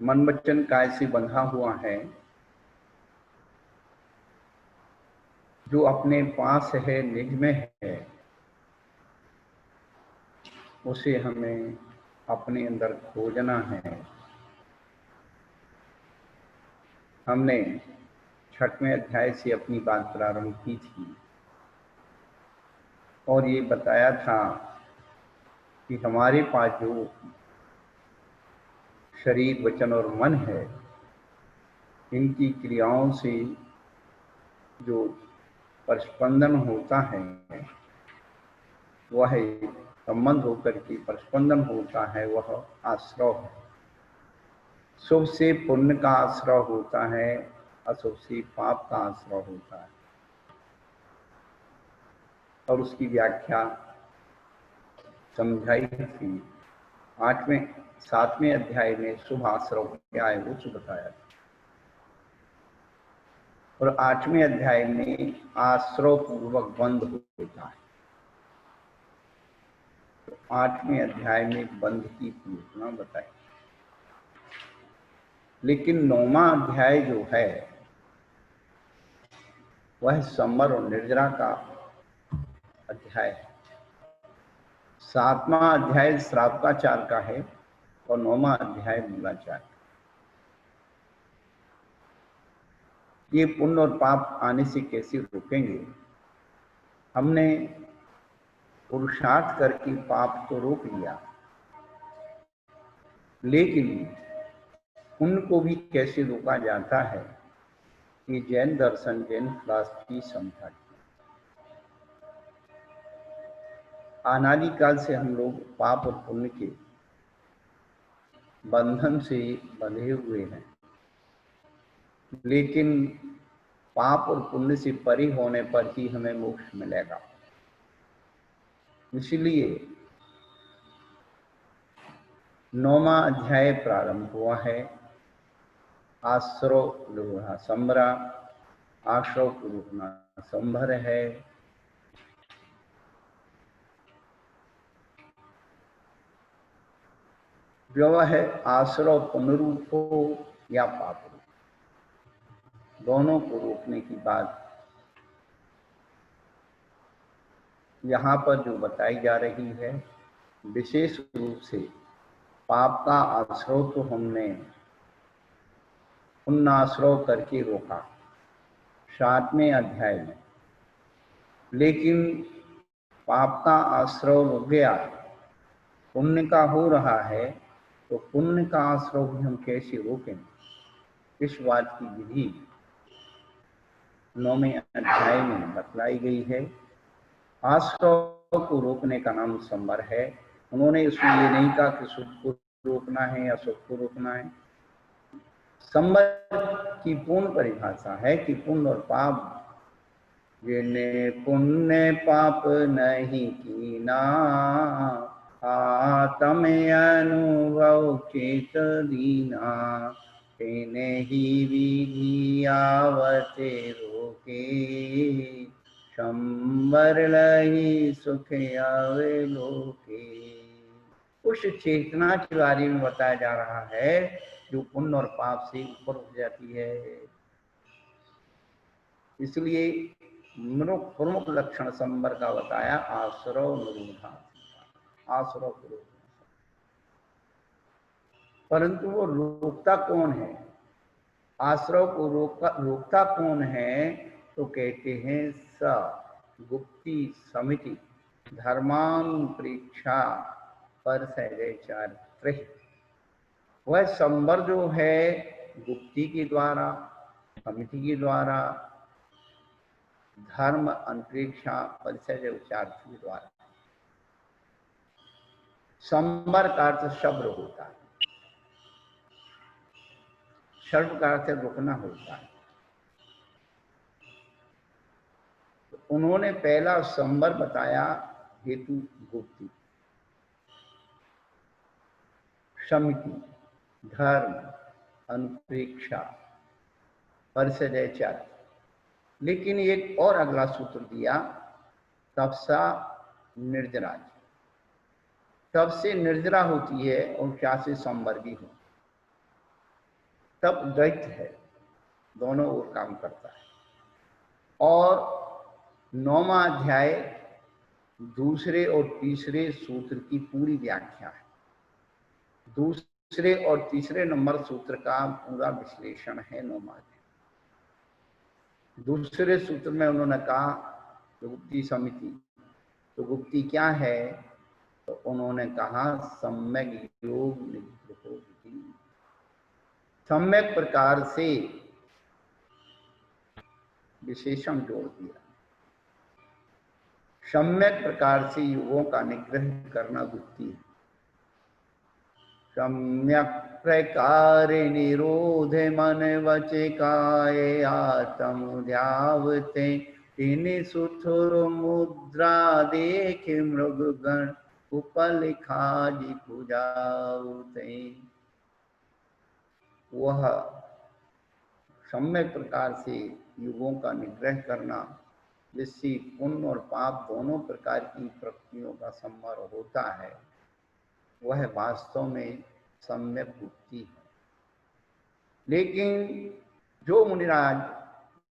मन वचन काय से बंधा हुआ है, जो अपने पास है, निज में है, उसे हमें अपने अंदर खोजना है। हमने 6वें अध्याय से अपनी बात प्रारंभ की थी और ये बताया था कि हमारे पास जो शरीर, वचन और मन है, इनकी क्रियाओं से जो परस्पंदन होता है, वह संबंध होकर के परस्पंदन होता है, वह आश्रय है। शुभ से पुण्य का आश्रय होता है, अशुभ से पाप का आश्रय होता है। और उसकी व्याख्या समझाई थी। 7वें अध्याय में शुभ आश्रय क्या है वो बताया था, और 8वें अध्याय में आश्रय पूर्वक बंध होता है। तो 8वें अध्याय में बंध की पूर्णता बताई। लेकिन 9वां अध्याय जो है वह संवर और निर्जरा का अध्याय है। 7वां अध्याय श्रावकाचार का है और 9वां अध्याय मूलाचार का। ये पुण्य और पाप आने से कैसे रोकेंगे? हमने पुरुषार्थ करके पाप को रोक लिया, लेकिन पुण्य को भी कैसे रोका जाता है, ये जैन दर्शन, जैन फिलॉसफी समझाती है। अनादिकाल से हम लोग पाप और पुण्य के बंधन से बंधे हुए हैं, लेकिन पाप और पुण्य से परे होने पर ही हमें मोक्ष मिलेगा। इसलिए 9वां अध्याय प्रारंभ हुआ है। आश्रव लोहा संभरा, आश्रव पुरुषना संभर है। वह आश्रव पुनरूप हो या पाप रूप, दोनों को रोकने की बात यहाँ पर जो बताई जा रही है। विशेष रूप से पाप का आश्रय तो हमने पुण्य आश्रय करके रोका 7वें अध्याय में, लेकिन पाप का आश्रय रुक गया, पुण्य का हो रहा है, तो पुण्य का आश्रय भी हम कैसे रोकें, इस बात की विधि 9वें अध्याय में बतलाई गई है। आश्रय को रोकने का नाम संवर है। उन्होंने इसमें ये नहीं कहा कि शुभ को रोकना है या शुभ को रोकना है। संवर की पूर्ण परिभाषा है कि पुण्य और पाप, जिन्हें पुण्य पाप नहीं कीना, आत्म अनुभव चेत दीना, तेने ही विधि आवते रोके, संवर लही सुख आवे लोके। उस चेतना के बारे में बताया जा रहा है जो पुण्य और पाप से ऊपर उठ जाती है। इसलिए प्रमुख लक्षण संवर का बताया आश्रव निरोधा, आश्रव को रोकना। परंतु वो रोकता कौन है? आश्रव को रोकता कौन है? तो कहते हैं स गुप्ती समिति धर्मानुप्रेक्षा पर सहचार। वह संवर जो है गुप्ती के द्वारा, समिति के द्वारा, धर्म अनुप्रेक्षा परिचय उच्चार के द्वारा। संवर का अर्थ शब्द होता है, शब्द का अर्थ रुकना होता है। तो उन्होंने पहला संवर बताया हेतु गुप्ती, समिति, धर्म, अनुप्रेक्षा, परिचय। लेकिन एक और अगला सूत्र दिया, तपसा निर्जरा। तब से निर्जरा होती है और क्या से संवर भी हो। तप द्वैत है, दोनों ओर काम करता है। और 9वां अध्याय दूसरे और तीसरे सूत्र की पूरी व्याख्या है। दूसरे और तीसरे नंबर सूत्र का पूरा विश्लेषण है 9वां अध्याय। दूसरे सूत्र में उन्होंने कहा गुप्ती समिति, तो गुप्ती क्या है? तो उन्होंने कहा सम्यक योग निग्रहो विधि, सम्यक प्रकार से विशेषण जोड़ दिया, सम्यक प्रकार से युगों का निग्रह करना गुप्ती है। सम्यक प्रकार निरोध मन वचे काय आत्म ध्यावते, तीन सुथुर मुद्रा देख मृगगण उपल खाजी पूजाते। वह सम्यक प्रकार से युगों का निग्रह करना, जिससे पुण्य और पाप दोनों प्रकार की प्रवृत्तियों का संवर होता है, वह वास्तव में सम्यक गुप्ती है। लेकिन जो मुनिराज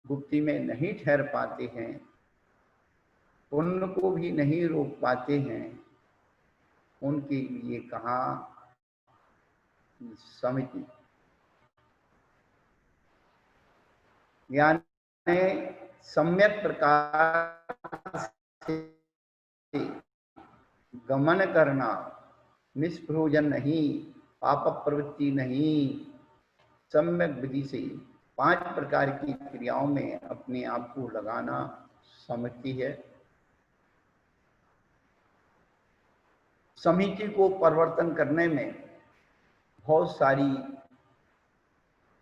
गुप्ती में नहीं ठहर पाते हैं, पुण्य को भी नहीं रोक पाते हैं, उनके लिए कहा समिति, यानी सम्यक प्रकार से गमन करना, निष्प्रयोजन नहीं, पाप प्रवृत्ति नहीं, सम्यक विधि से 5 प्रकार की क्रियाओं में अपने आप को लगाना समिति है। समिति को परिवर्तन करने में बहुत सारी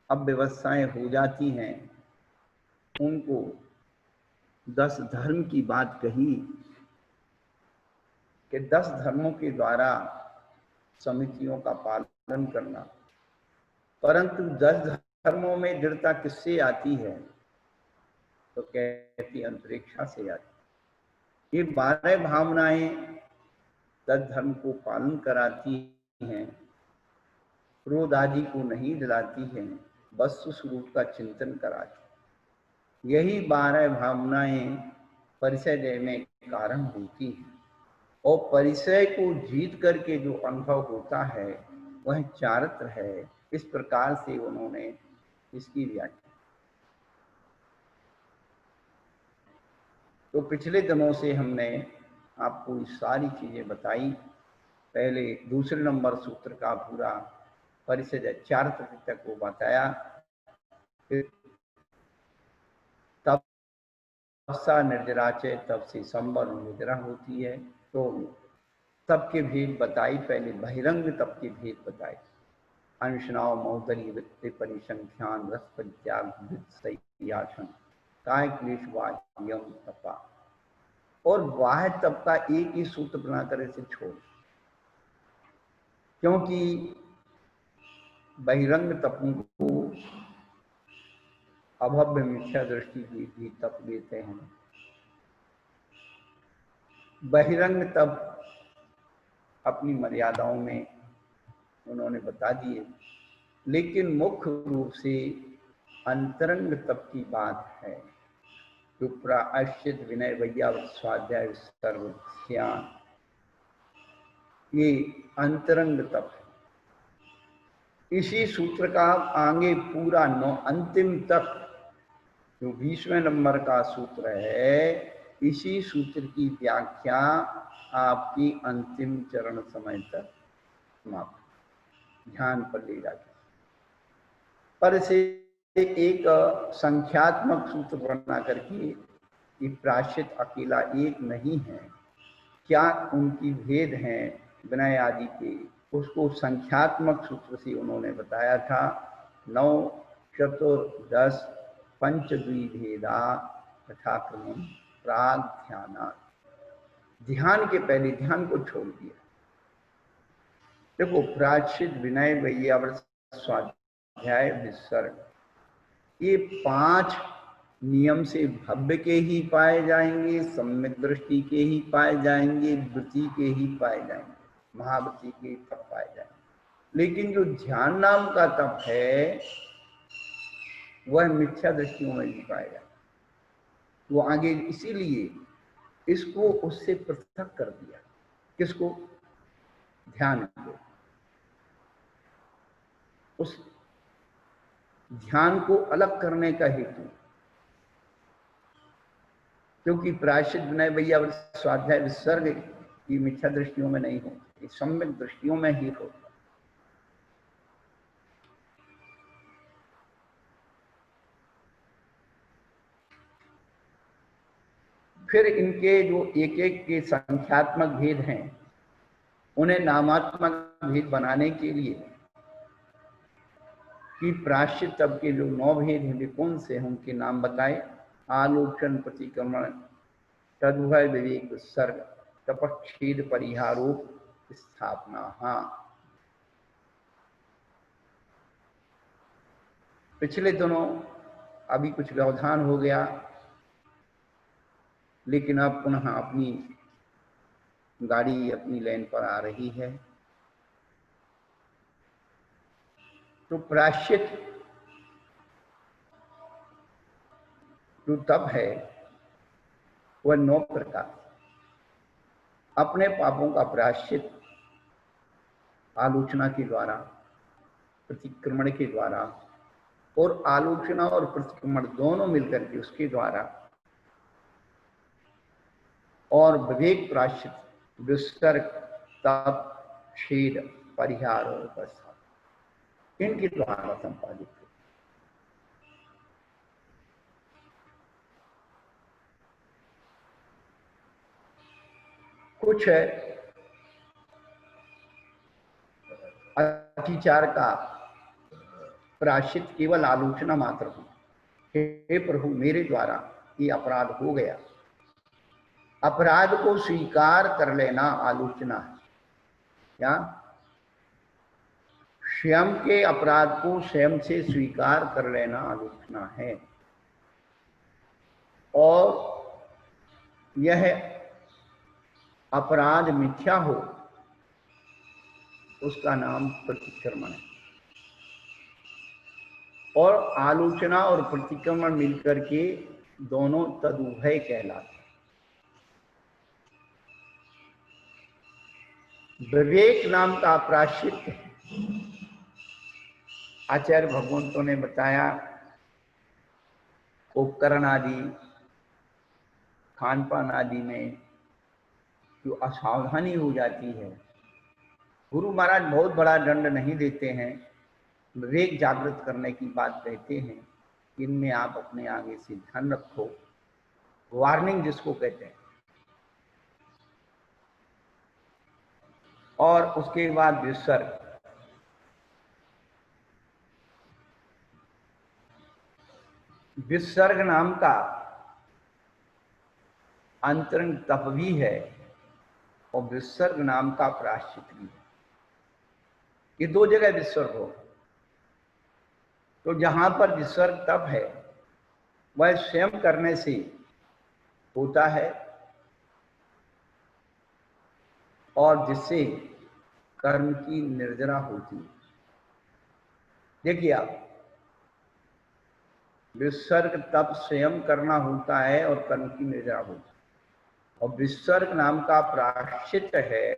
अव्यवस्थाएं हो जाती हैं। उनको 10 धर्म की बात कही कि 10 धर्मों के द्वारा समितियों का पालन करना, परंतु 10 धर्मों में दृढ़ता किससे आती है? तो कहती अंतरिक्षा से आती। ये 12 भावनाएं 10 धर्म को पालन कराती हैं, क्रोध आदि को नहीं दिलाती हैं, वस्तु स्वरूप का चिंतन कराती। यही 12 भावनाएं परिचय में कारण होती हैं, और परिचय को जीत करके जो अनुभव होता है वह चारित्र है। इस प्रकार से उन्होंने इसकी व्याख्या। तो पिछले दिनों से हमने आपको ये सारी चीजें बताई। पहले दूसरे नंबर सूत्र का पूरा परिचय चारित्र तक को बताया, तब सा निर्जराचे, तब से संबर निद्रा होती है। तो तप के भेद बताई, पहले बहिरंग तप के भेद बताए, अनुष्णाव मौदरी वित्त परिसंख्यान रस परित्याग सयासन काय क्लेश वायम तपा। और बाह्य तप का एक ही सूत्र बनाकर इसे छोड़, क्योंकि बहिरंग तपों को अभव्य मिथ्या दृष्टि की भी तप देते हैं। बहिरंग तप अपनी मर्यादाओं में उन्होंने बता दिए, लेकिन मुख्य रूप से अंतरंग तप की बात है, जो प्रायश्चित विनय वैया स्वाध्याय सर्व ध्यान, ये अंतरंग तप है। इसी सूत्र का आगे पूरा 9 अंतिम तक जो 20वें नंबर का सूत्र है, इसी सूत्र की व्याख्या आपकी अंतिम चरण समय तक समाप्त ध्यान पर ले जाती। पर इसे एक संख्यात्मक सूत्र बना करके, ये प्रायश्चित अकेला एक नहीं है, क्या उनकी भेद हैं विनय आदि के, उसको संख्यात्मक सूत्र से उन्होंने बताया था। 9 चतुर 10 पंचद्विभेदा तथा क्रमम प्राग ध्याना। ध्यान के पहले ध्यान को छोड़ दिया। देखो, प्रायश्चित विनय वैयावर्त स्वाध्याय विसर्ग, ये 5 नियम से भव्य के ही पाए जाएंगे, सम्यक दृष्टि के ही पाए जाएंगे, वृत्ति के ही पाए जाएंगे, महावृत्ति के तप पाए जाएंगे। लेकिन जो ध्यान नाम का तप है, वह मिथ्या दृष्टियों में भी पाया जाता। वो आगे इसीलिए इसको उससे पृथक कर दिया। किसको? ध्यान को। उस ध्यान को अलग करने का हेतु, क्योंकि प्रायश्चित विनय भैया स्वाध्याय विसर्ग की मिथ्या दृष्टियों में नहीं होती, सम्यक दृष्टियों में ही होता। फिर इनके जो एक एक के संख्यात्मक भेद हैं, उन्हें नामात्मक भेद बनाने के लिए कि प्रायश्चित तब के जो 9 भेद हैं वे कौन से हैं, उनके नाम बताए। आलोचन, प्रतिक्रमण, तद्भय, विवेक, विसर्ग, तपच्छेद, परिहारोप, स्थापना। हाँ, पिछले दिनों अभी कुछ व्यवधान हो गया, लेकिन अब पुनः अपनी गाड़ी अपनी लाइन पर आ रही है। तो प्रायश्चित जो तप है वह 9 प्रकार। अपने पापों का प्रायश्चित आलोचना के द्वारा, प्रतिक्रमण के द्वारा, और आलोचना और प्रतिक्रमण दोनों मिलकर के उसके द्वारा, और विवेक प्रायश्चित, विसर्ग, तप, छेद, परिहार और उपस्थापन, इनके द्वारा संपादित। कुछ अतिचार का प्रायश्चित केवल आलोचना मात्र हो, हे प्रभु मेरे द्वारा ये अपराध हो गया। अपराध को स्वीकार कर लेना आलोचना है। क्या? स्वयं के अपराध को स्वयं से स्वीकार कर लेना आलोचना है। और यह अपराध मिथ्या हो, उसका नाम प्रतिक्रमण है। और आलोचना और प्रतिक्रमण मिलकर के दोनों तदुभय कहलाते हैं। विवेक नाम का प्रायश्चित आचार्य भगवंतों ने बताया, उपकरण आदि, खान पान आदि में जो असावधानी हो जाती है, गुरु महाराज बहुत बड़ा दंड नहीं देते हैं, विवेक जागृत करने की बात कहते हैं। इनमें आप अपने आगे से ध्यान रखो, वार्निंग जिसको कहते हैं। और उसके बाद विसर्ग, विसर्ग नाम का अंतरंग तप भी है और विसर्ग नाम का प्रायश्चित भी है। ये 2 जगह विसर्ग हो। तो जहां पर विसर्ग तप है वह स्वयं करने से होता है, और जिससे कर्म की निर्जरा होती है। देखिए आप, विसर्ग तप स्वयं करना होता है और कर्म की निर्जरा होती है। और विसर्ग नाम का प्रायश्चित है,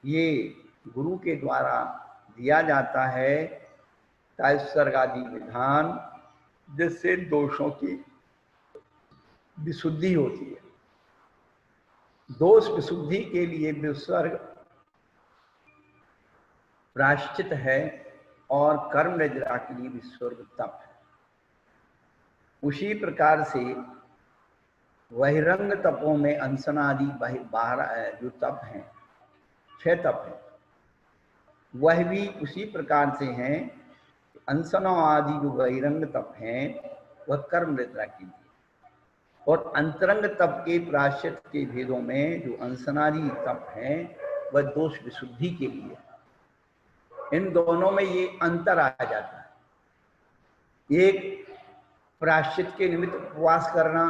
ये गुरु के द्वारा दिया जाता है, तैस्सर्ग आदि विधान, जिससे दोषों की विशुद्धि होती है। दोष विशुद्धि के लिए विसर्ग प्रायश्चित है और कर्म निर्जरा के लिए विसर्ग तप है। उसी प्रकार से बहिरंग तपों में अनशनादि बाहर जो तप हैं, 6 तप हैं, वह भी उसी प्रकार से हैं। अनशनों आदि जो बहिरंग तप हैं वह कर्म निद्रा के लिए, और अंतरंग तप के प्रायश्चित के भेदों में जो अनशनादि तप हैं वह दोष विशुद्धि के लिए। इन दोनों में ये अंतर आ जाता है। एक प्रायश्चित के निमित्त उपवास करना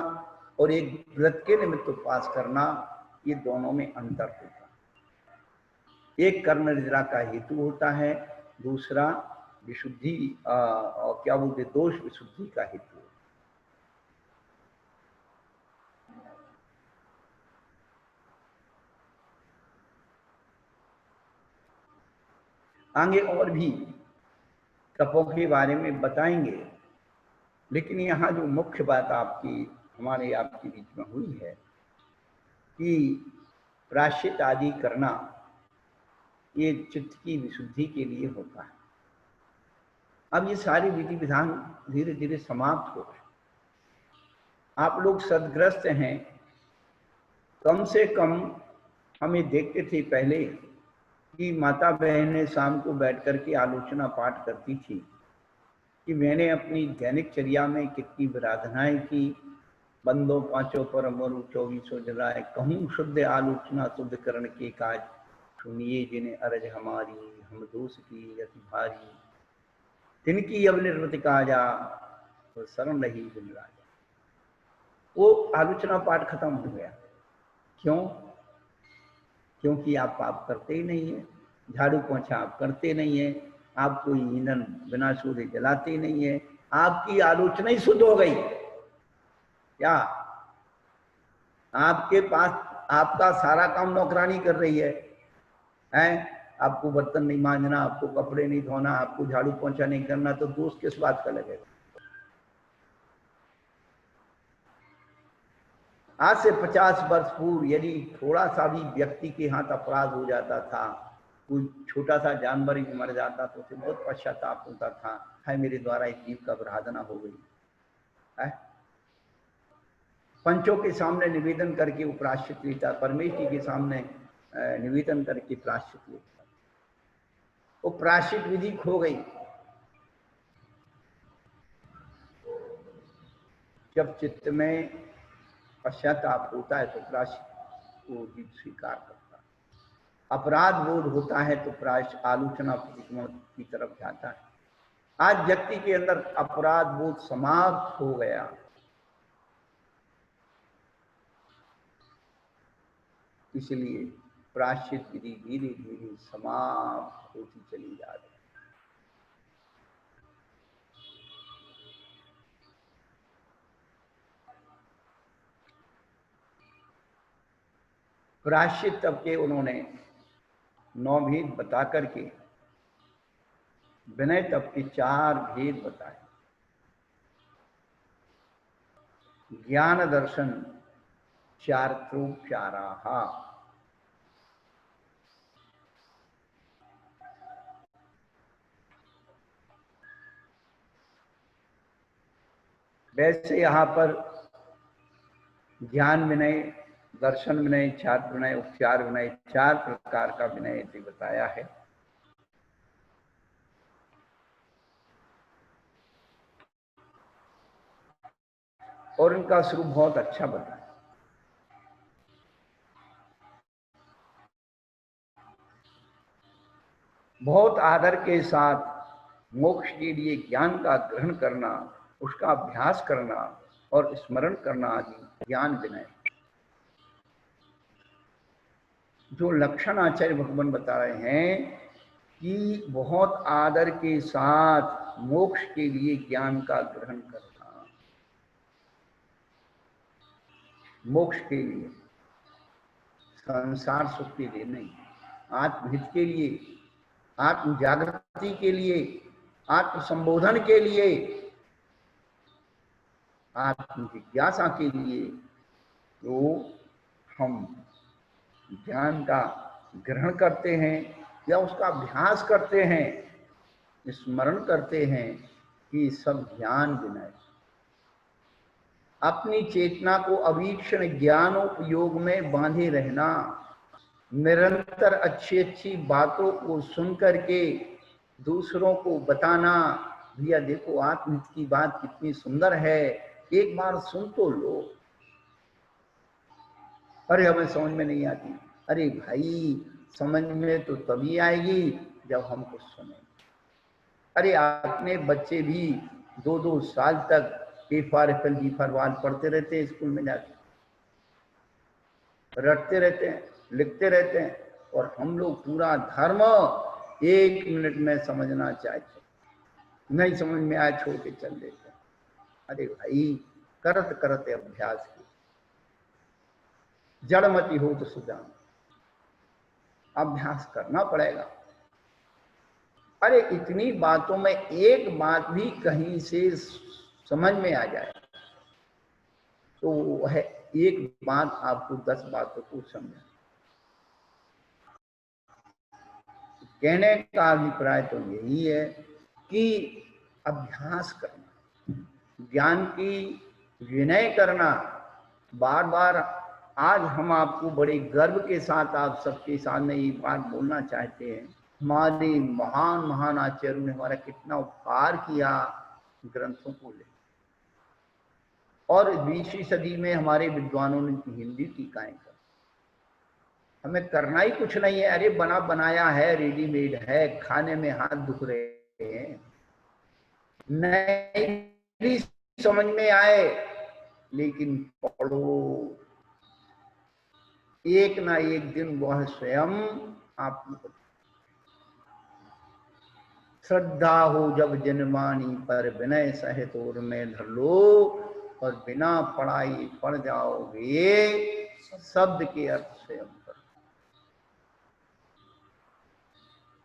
और एक व्रत के निमित्त उपवास करना, ये दोनों में अंतर होता है। एक कर्म निर्जरा का हेतु होता है, दूसरा विशुद्धि और क्या बोलते दोष विशुद्धि का हेतु है। आगे और भी तपों के बारे में बताएंगे, लेकिन यहाँ जो मुख्य बात हमारे आपके बीच में हुई है कि प्रायश्चित आदि करना ये चित्त की विशुद्धि के लिए होता है। अब ये सारे विधि विधान धीरे धीरे समाप्त हो रहे। आप लोग सदग्रस्त हैं, कम से कम हमें देखते थे पहले कि माता बहनें शाम को बैठ करके आलोचना पाठ करती थी कि मैंने अपनी दैनिक चर्या में कितनी आराधनाएं की, बंदो पांचों पर मरु 24 जलाए, कहूँ शुद्ध आलोचना शुद्ध करण के काज, सुनिए जिन्हें अरज हमारी, हम दोष की अति भारी, तिनकी अब निर्वृत काजा, तो शरण रही दिन राजा। वो आलोचना पाठ खत्म हो गया। क्यों? क्योंकि आप पाप करते ही नहीं है, झाड़ू पोंछा आप करते नहीं है, आप कोई ईंधन बिना सूर्य जलाते ही नहीं है, आपकी आलोचना ही शुद्ध हो गई। क्या आपके पास आपका सारा काम नौकरानी कर रही है? आपको बर्तन नहीं मांजना, आपको कपड़े नहीं धोना, आपको झाड़ू पोंछा नहीं करना, तो दोष किस बात का लगेगा? आज से 50 वर्ष पूर्व यदि थोड़ा सा भी व्यक्ति के हाथ अपराध हो जाता था, कोई छोटा सा जानवर भी मर जाता तो उसे बहुत पश्चाताप होता था, है मेरे द्वारा इस जीव का अपराधना हो गई है। पंचों के सामने निवेदन करके वो प्रायश्चित लेता, परमेश्वर के सामने निवेदन करके प्रायश्चित लेता। वो प्रायश्चित विधि खो गई। जब चित्त में पश्चाताप होता है तो प्रायश्चित को भी स्वीकार करता है। अपराध बोध होता है तो प्रायश्चित आलोचना की तरफ जाता है। आज व्यक्ति के अंदर अपराध बोध समाप्त हो गया, इसलिए प्रायश्चित विधि धीरे धीरे समाप्त होती चली जा रही है। प्रायश्चित तब के उन्होंने 9 भेद बता करके विनय तब के 4 भेद बताए। ज्ञान दर्शन चारित्रोपचाराः, वैसे यहां पर ज्ञान विनय, दर्शन विनय, चारित्र विनय, उपचार विनय, 4 प्रकार का विनय बताया है। और इनका स्वरूप बहुत अच्छा बताया। बहुत आदर के साथ मोक्ष के लिए ज्ञान का ग्रहण करना, उसका अभ्यास करना और स्मरण करना आदि ज्ञान विनय। जो लक्षण आचार्य भगवान बता रहे हैं कि बहुत आदर के साथ मोक्ष के लिए ज्ञान का ग्रहण करना, मोक्ष के लिए, संसार सुख के लिए नहीं, आत्महित के लिए, आत्म जागृति के लिए, आत्म संबोधन के लिए, आत्म जिज्ञासा के लिए, तो हम ज्ञान का ग्रहण करते हैं या उसका अभ्यास करते हैं, स्मरण करते हैं कि सब ज्ञान विनय। अपनी चेतना को अवीक्षण ज्ञानोपयोग में बांधे रहना, निरंतर अच्छी अच्छी बातों को सुन करके दूसरों को बताना, भैया देखो आत्महित की बात कितनी सुंदर है, एक बार सुन तो लो। अरे हमें समझ में नहीं आती। अरे भाई समझ में तो तभी आएगी जब हम कुछ सुने। अरे अपने बच्चे भी 2-2 साल तक A4 B for ball पढ़ते रहते हैं, स्कूल में जाके रटते रहते हैं, लिखते रहते हैं, और हम लोग पूरा धर्म 1 मिनट में समझना चाहते हैं। नहीं समझ में आया छोड़ के चल देते। अरे भाई करत करते अभ्यास की, जड़मति हो तो सुजान, अभ्यास करना पड़ेगा। अरे इतनी बातों में एक बात भी कहीं से समझ में आ जाए तो वह एक बात आपको 10 बातों को समझा। कहने का अभिप्राय तो यही है कि अभ्यास करना, ज्ञान की विनय करना, बार बार। आज हम आपको बड़े गर्व के साथ आप सबके सामने ये बात बोलना चाहते हैं, हमारे महान महान आचार्यों ने हमारा कितना उपकार किया ग्रंथों को ले, और 20वीं सदी में हमारे विद्वानों ने हिंदी टीकाएं कर, हमें करना ही कुछ नहीं है। अरे बना बनाया है, रेडीमेड है, खाने में हाथ दुख रहे हैं, नहीं समझ में आए लेकिन पढ़ो, एक ना एक दिन वह स्वयं आपको। श्रद्धा हो जब जनवाणी पर विनय सहित और में धर लो, और बिना पढ़ाई पढ़ जाओगे शब्द के अर्थ स्वयं कर।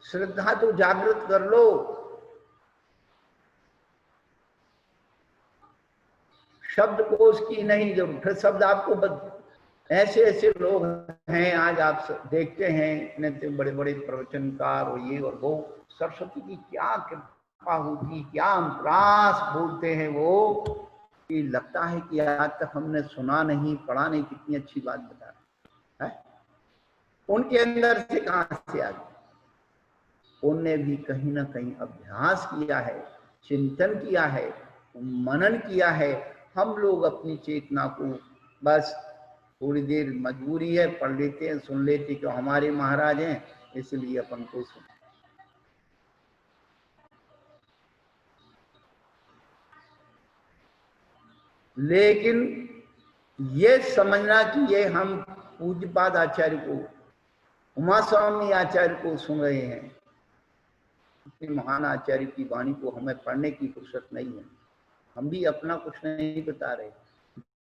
श्रद्धा तो जागृत कर लो, शब्द कोश की नहीं जरूरत है। शब्द आपको ऐसे ऐसे लोग हैं आज आप देखते हैं, इतने बड़े बड़े प्रवचनकार और ये और वो, सरस्वती की क्या कृपा होती, क्या अंतरास बोलते हैं वो, कि लगता है कि आज तक हमने सुना नहीं पढ़ा नहीं, कितनी अच्छी बात बता रहे हैं। उनके अंदर से कहां से आ गई? उनने भी कहीं ना कहीं अभ्यास किया है, चिंतन किया है, मनन किया है। हम लोग अपनी चेतना को बस थोड़ी देर मजबूरी है, पढ़ लेते हैं, सुन लेते, क्यों हमारे महाराज हैं इसलिए अपन को सुन। लेकिन ये समझना कि ये हम पूज्यपाद आचार्य को, उमा स्वामी आचार्य को सुन रहे हैं, इतने महान आचार्य की वाणी को हमें पढ़ने की फुर्सत नहीं है। हम भी अपना कुछ नहीं बता रहे,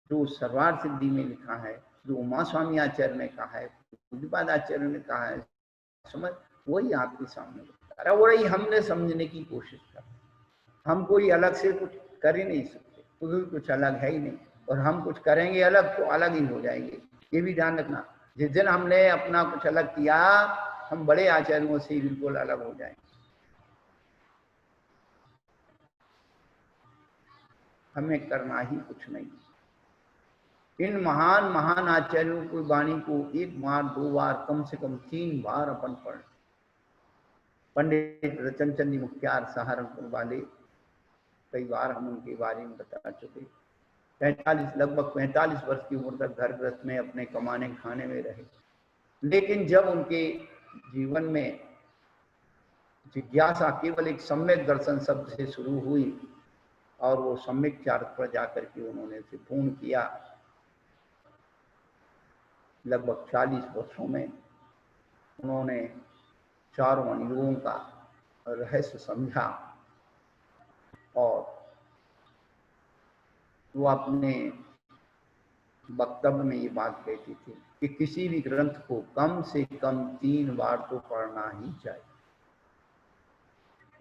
जो सर्वार्थ सिद्धि में लिखा है, जो उमा स्वामी आचार्य ने कहा है, पूज्यपाद आचार्य ने कहा है, समझ वही आपके सामने बता रहा, वही हमने समझने की कोशिश कर। हम कोई अलग से कुछ कर ही नहीं सकते, कुछ अलग है ही नहीं, और हम कुछ करेंगे अलग तो अलग ही हो जाएंगे। ये भी ध्यान रखना, जिस दिन हमने अपना कुछ अलग किया, हम बड़े आचार्यों से बिल्कुल अलग हो जाएंगे। हमें करना ही कुछ नहीं। इन महान महान आचार्यों की वाणी को एक बार, दो बार, कम से कम 3 बार अपन पढ़। पंडित रतनचंद जी मुखियार सहारनपुर वाले, कई बार हम उनके बारे में बता चुके। 45 लगभग 45 वर्ष की उम्र तक घर गृहस्थ में अपने कमाने खाने में रहे, लेकिन जब उनके जीवन में जिज्ञासा केवल एक सम्यक दर्शन शब्द से शुरू हुई, और वो सम्यक चार्थ पर जाकर के उन्होंने उसे पूर्ण किया, लगभग 40 वर्षों में उन्होंने चारों अनियों का रहस्य समझा। और वो अपने वक्तव्य में ये बात कहती थी कि किसी भी ग्रंथ को कम से कम 3 बार तो पढ़ना ही चाहिए।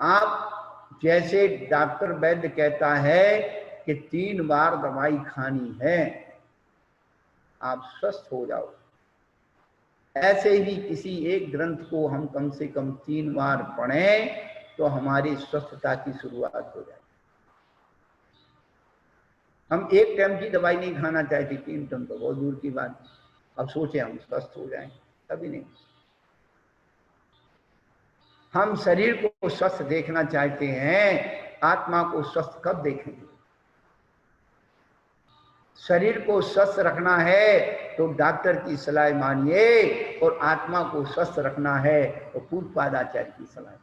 आप जैसे डॉक्टर वैद्य कहता है कि 3 बार दवाई खानी है, आप स्वस्थ हो जाओ, ऐसे ही किसी एक ग्रंथ को हम कम से कम 3 बार पढ़ें तो हमारी स्वस्थता की शुरुआत हो जाए। हम एक टाइम की दवाई नहीं खाना चाहते, 3 टाइम तो बहुत दूर की बात। अब सोचे हम स्वस्थ हो जाएं, कभी नहीं। हम शरीर को स्वस्थ देखना चाहते हैं, आत्मा को स्वस्थ कब देखेंगे? शरीर को स्वस्थ रखना है तो डॉक्टर की सलाह मानिए, और आत्मा को स्वस्थ रखना है तो पूज्यपाद आचार्य की सलाह।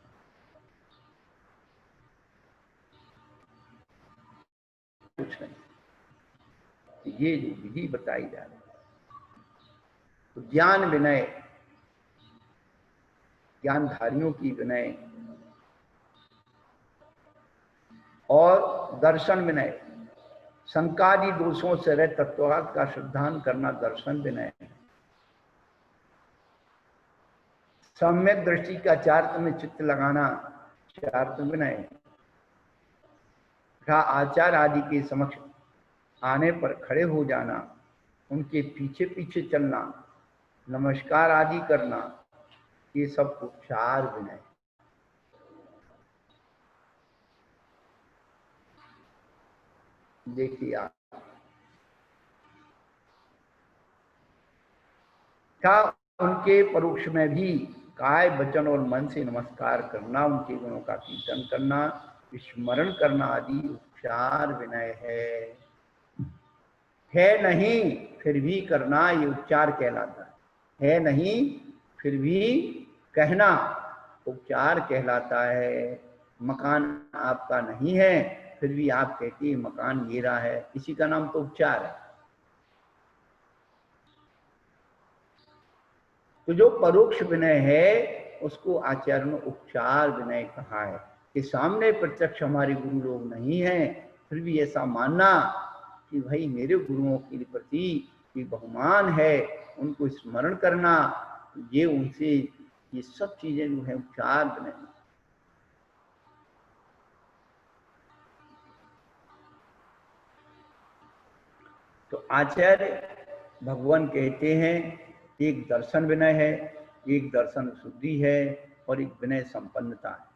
कुछ नहीं, ये जो विधि बताई जा रही है, तो ज्ञान विनय, ज्ञानधारियों की विनय, और दर्शन विनय, शंकादि दोषों से रहित तत्ववाद का सिद्धांत करना दर्शन विनय है। सम्यक दृष्टि का चार्त में चित्त लगाना चार्त विनय है। तथा आचार आदि के समक्ष आने पर खड़े हो जाना, उनके पीछे पीछे चलना, नमस्कार आदि करना, ये सब उपचार विनय। देखिए आप, क्या उनके परोक्ष में भी काय वचन और मन से नमस्कार करना, उनके गुणों का कीर्तन करना, स्मरण करना आदि उपचार विनय है नहीं फिर भी करना, ये उपचार कहलाता है नहीं फिर भी कहना उपचार कहलाता है। मकान आपका नहीं है फिर भी आप कहते हैं मकान मेरा है, इसी का नाम तो उपचार है। तो जो परोक्ष विनय है उसको आचार्य ने उपचार विनय कहा है कि सामने प्रत्यक्ष हमारे गुरु लोग नहीं हैं फिर भी ऐसा मानना कि भाई मेरे गुरुओं के प्रति ये बहुमान है, उनको स्मरण करना, ये उनसे ये सब चीजें जो है उपचार विनय। तो आचार्य भगवान कहते हैं एक दर्शन विनय है, एक दर्शन शुद्धि है और एक विनय संपन्नता है।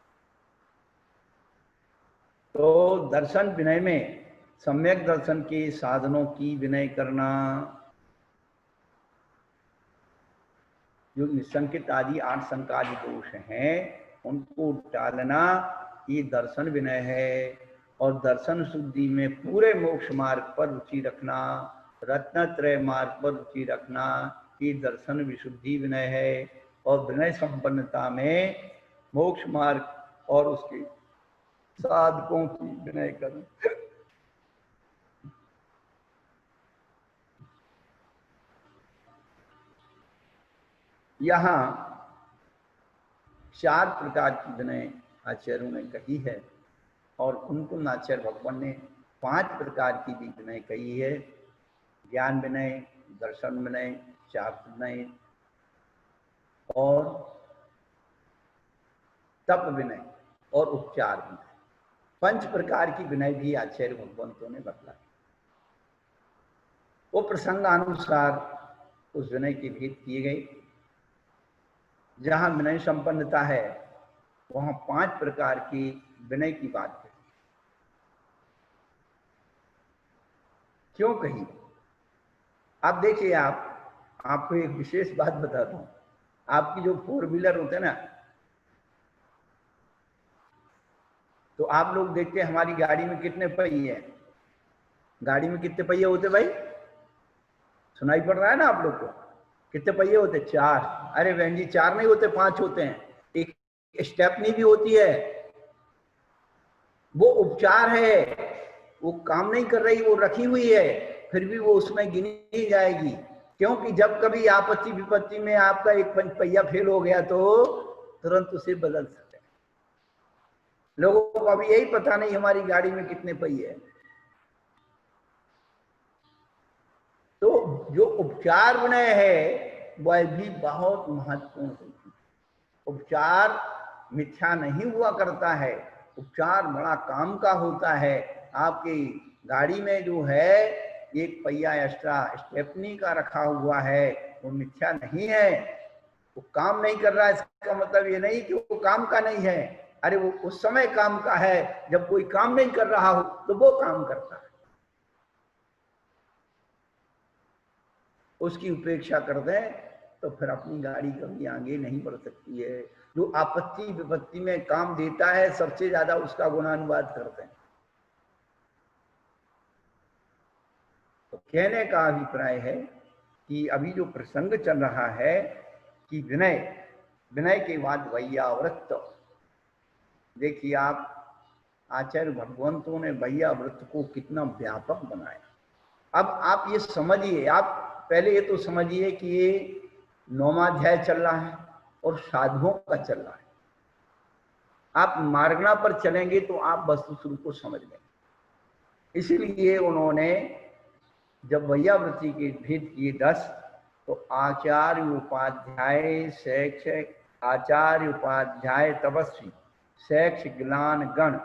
तो दर्शन विनय में सम्यक दर्शन के साधनों की विनय करना, जो निसंकित आदि 8 संकादि दोष हैं उनको टालना, ये दर्शन विनय है। और दर्शन शुद्धि में पूरे मोक्ष मार्ग पर रुचि रखना, रत्नत्रय मार्ग पर रुचि रखना, ये दर्शन विशुद्धि विनय है। और विनय संपन्नता में मोक्ष मार्ग और उसके साधकों की विनय करना। यहाँ 4 प्रकार की विनय आचार्यों ने कही है और उनको आचार्य भगवान ने 5 प्रकार की भी विनय कही है। ज्ञान विनय, दर्शन विनय, चार्त विनय और तप विनय और उपचार विनय। 5 प्रकार की विनय भी आचार्य भगवंतों ने बतलाया। वो प्रसंगानुसार उस विनय के भेद किए गए। जहां विनय संपन्नता है वहां 5 प्रकार की विनय की बात है। क्यों कही? आप देखिए, आपको एक विशेष बात बताता हूं। आपकी जो 4 व्हीलर होते हैं ना, तो आप लोग देखते हैं हमारी गाड़ी में कितने पहिए हैं? गाड़ी में कितने पहिए होते भाई? सुनाई पड़ रहा है ना आप लोग को? कितने पहिए होते? 4। अरे बहन जी 4 नहीं होते, 5 होते हैं। एक स्टेपनी भी होती है, वो उपचार है, वो काम नहीं कर रही, वो रखी हुई है, फिर भी वो उसमें गिनी जाएगी। क्योंकि जब कभी आपत्ति विपत्ति में आपका एक पहिया फेल हो गया तो तुरंत उसे बदल सकते हैं। लोगों को अभी यही पता नहीं हमारी गाड़ी में कितने पहिए हैं। तो जो उपचार विनय है वह भी बहुत महत्वपूर्ण है। उपचार मिथ्या नहीं हुआ करता है, उपचार बड़ा काम का होता है। आपकी गाड़ी में जो है एक पहिया एक्स्ट्रा स्टेपनी का रखा हुआ है, वो मिथ्या नहीं है। वो काम नहीं कर रहा है इसका मतलब ये नहीं कि वो काम का नहीं है। अरे वो उस समय काम का है, जब कोई काम नहीं कर रहा हो तो वो काम करता है, उसकी उपेक्षा कर दें तो फिर अपनी गाड़ी कभी आगे नहीं बढ़ सकती है। जो आपत्ति विपत्ति में काम देता है सबसे ज्यादा उसका गुणानुवाद करते हैं। तो कहने का अभिप्राय है कि अभी जो प्रसंग चल रहा है कि विनय, विनय के बाद वैयावृत्त। देखिए आप, आचार्य भगवंतों ने वैयावृत्त को कितना व्यापक बनाया। अब आप ये समझिए, आप पहले ये तो समझिए कि ये 9वां अध्याय चल रहा है और साधुओं का चल रहा है। आप मार्गना पर चलेंगे तो आप वस्तु स्वरूप को समझ लेंगे। इसलिए उन्होंने जब वैयावृत्ति के भेद किए 10, तो आचार्य उपाध्याय शैक्षिक, आचार्य उपाध्याय तपस्वी, शैक्ष ज्ञान गण,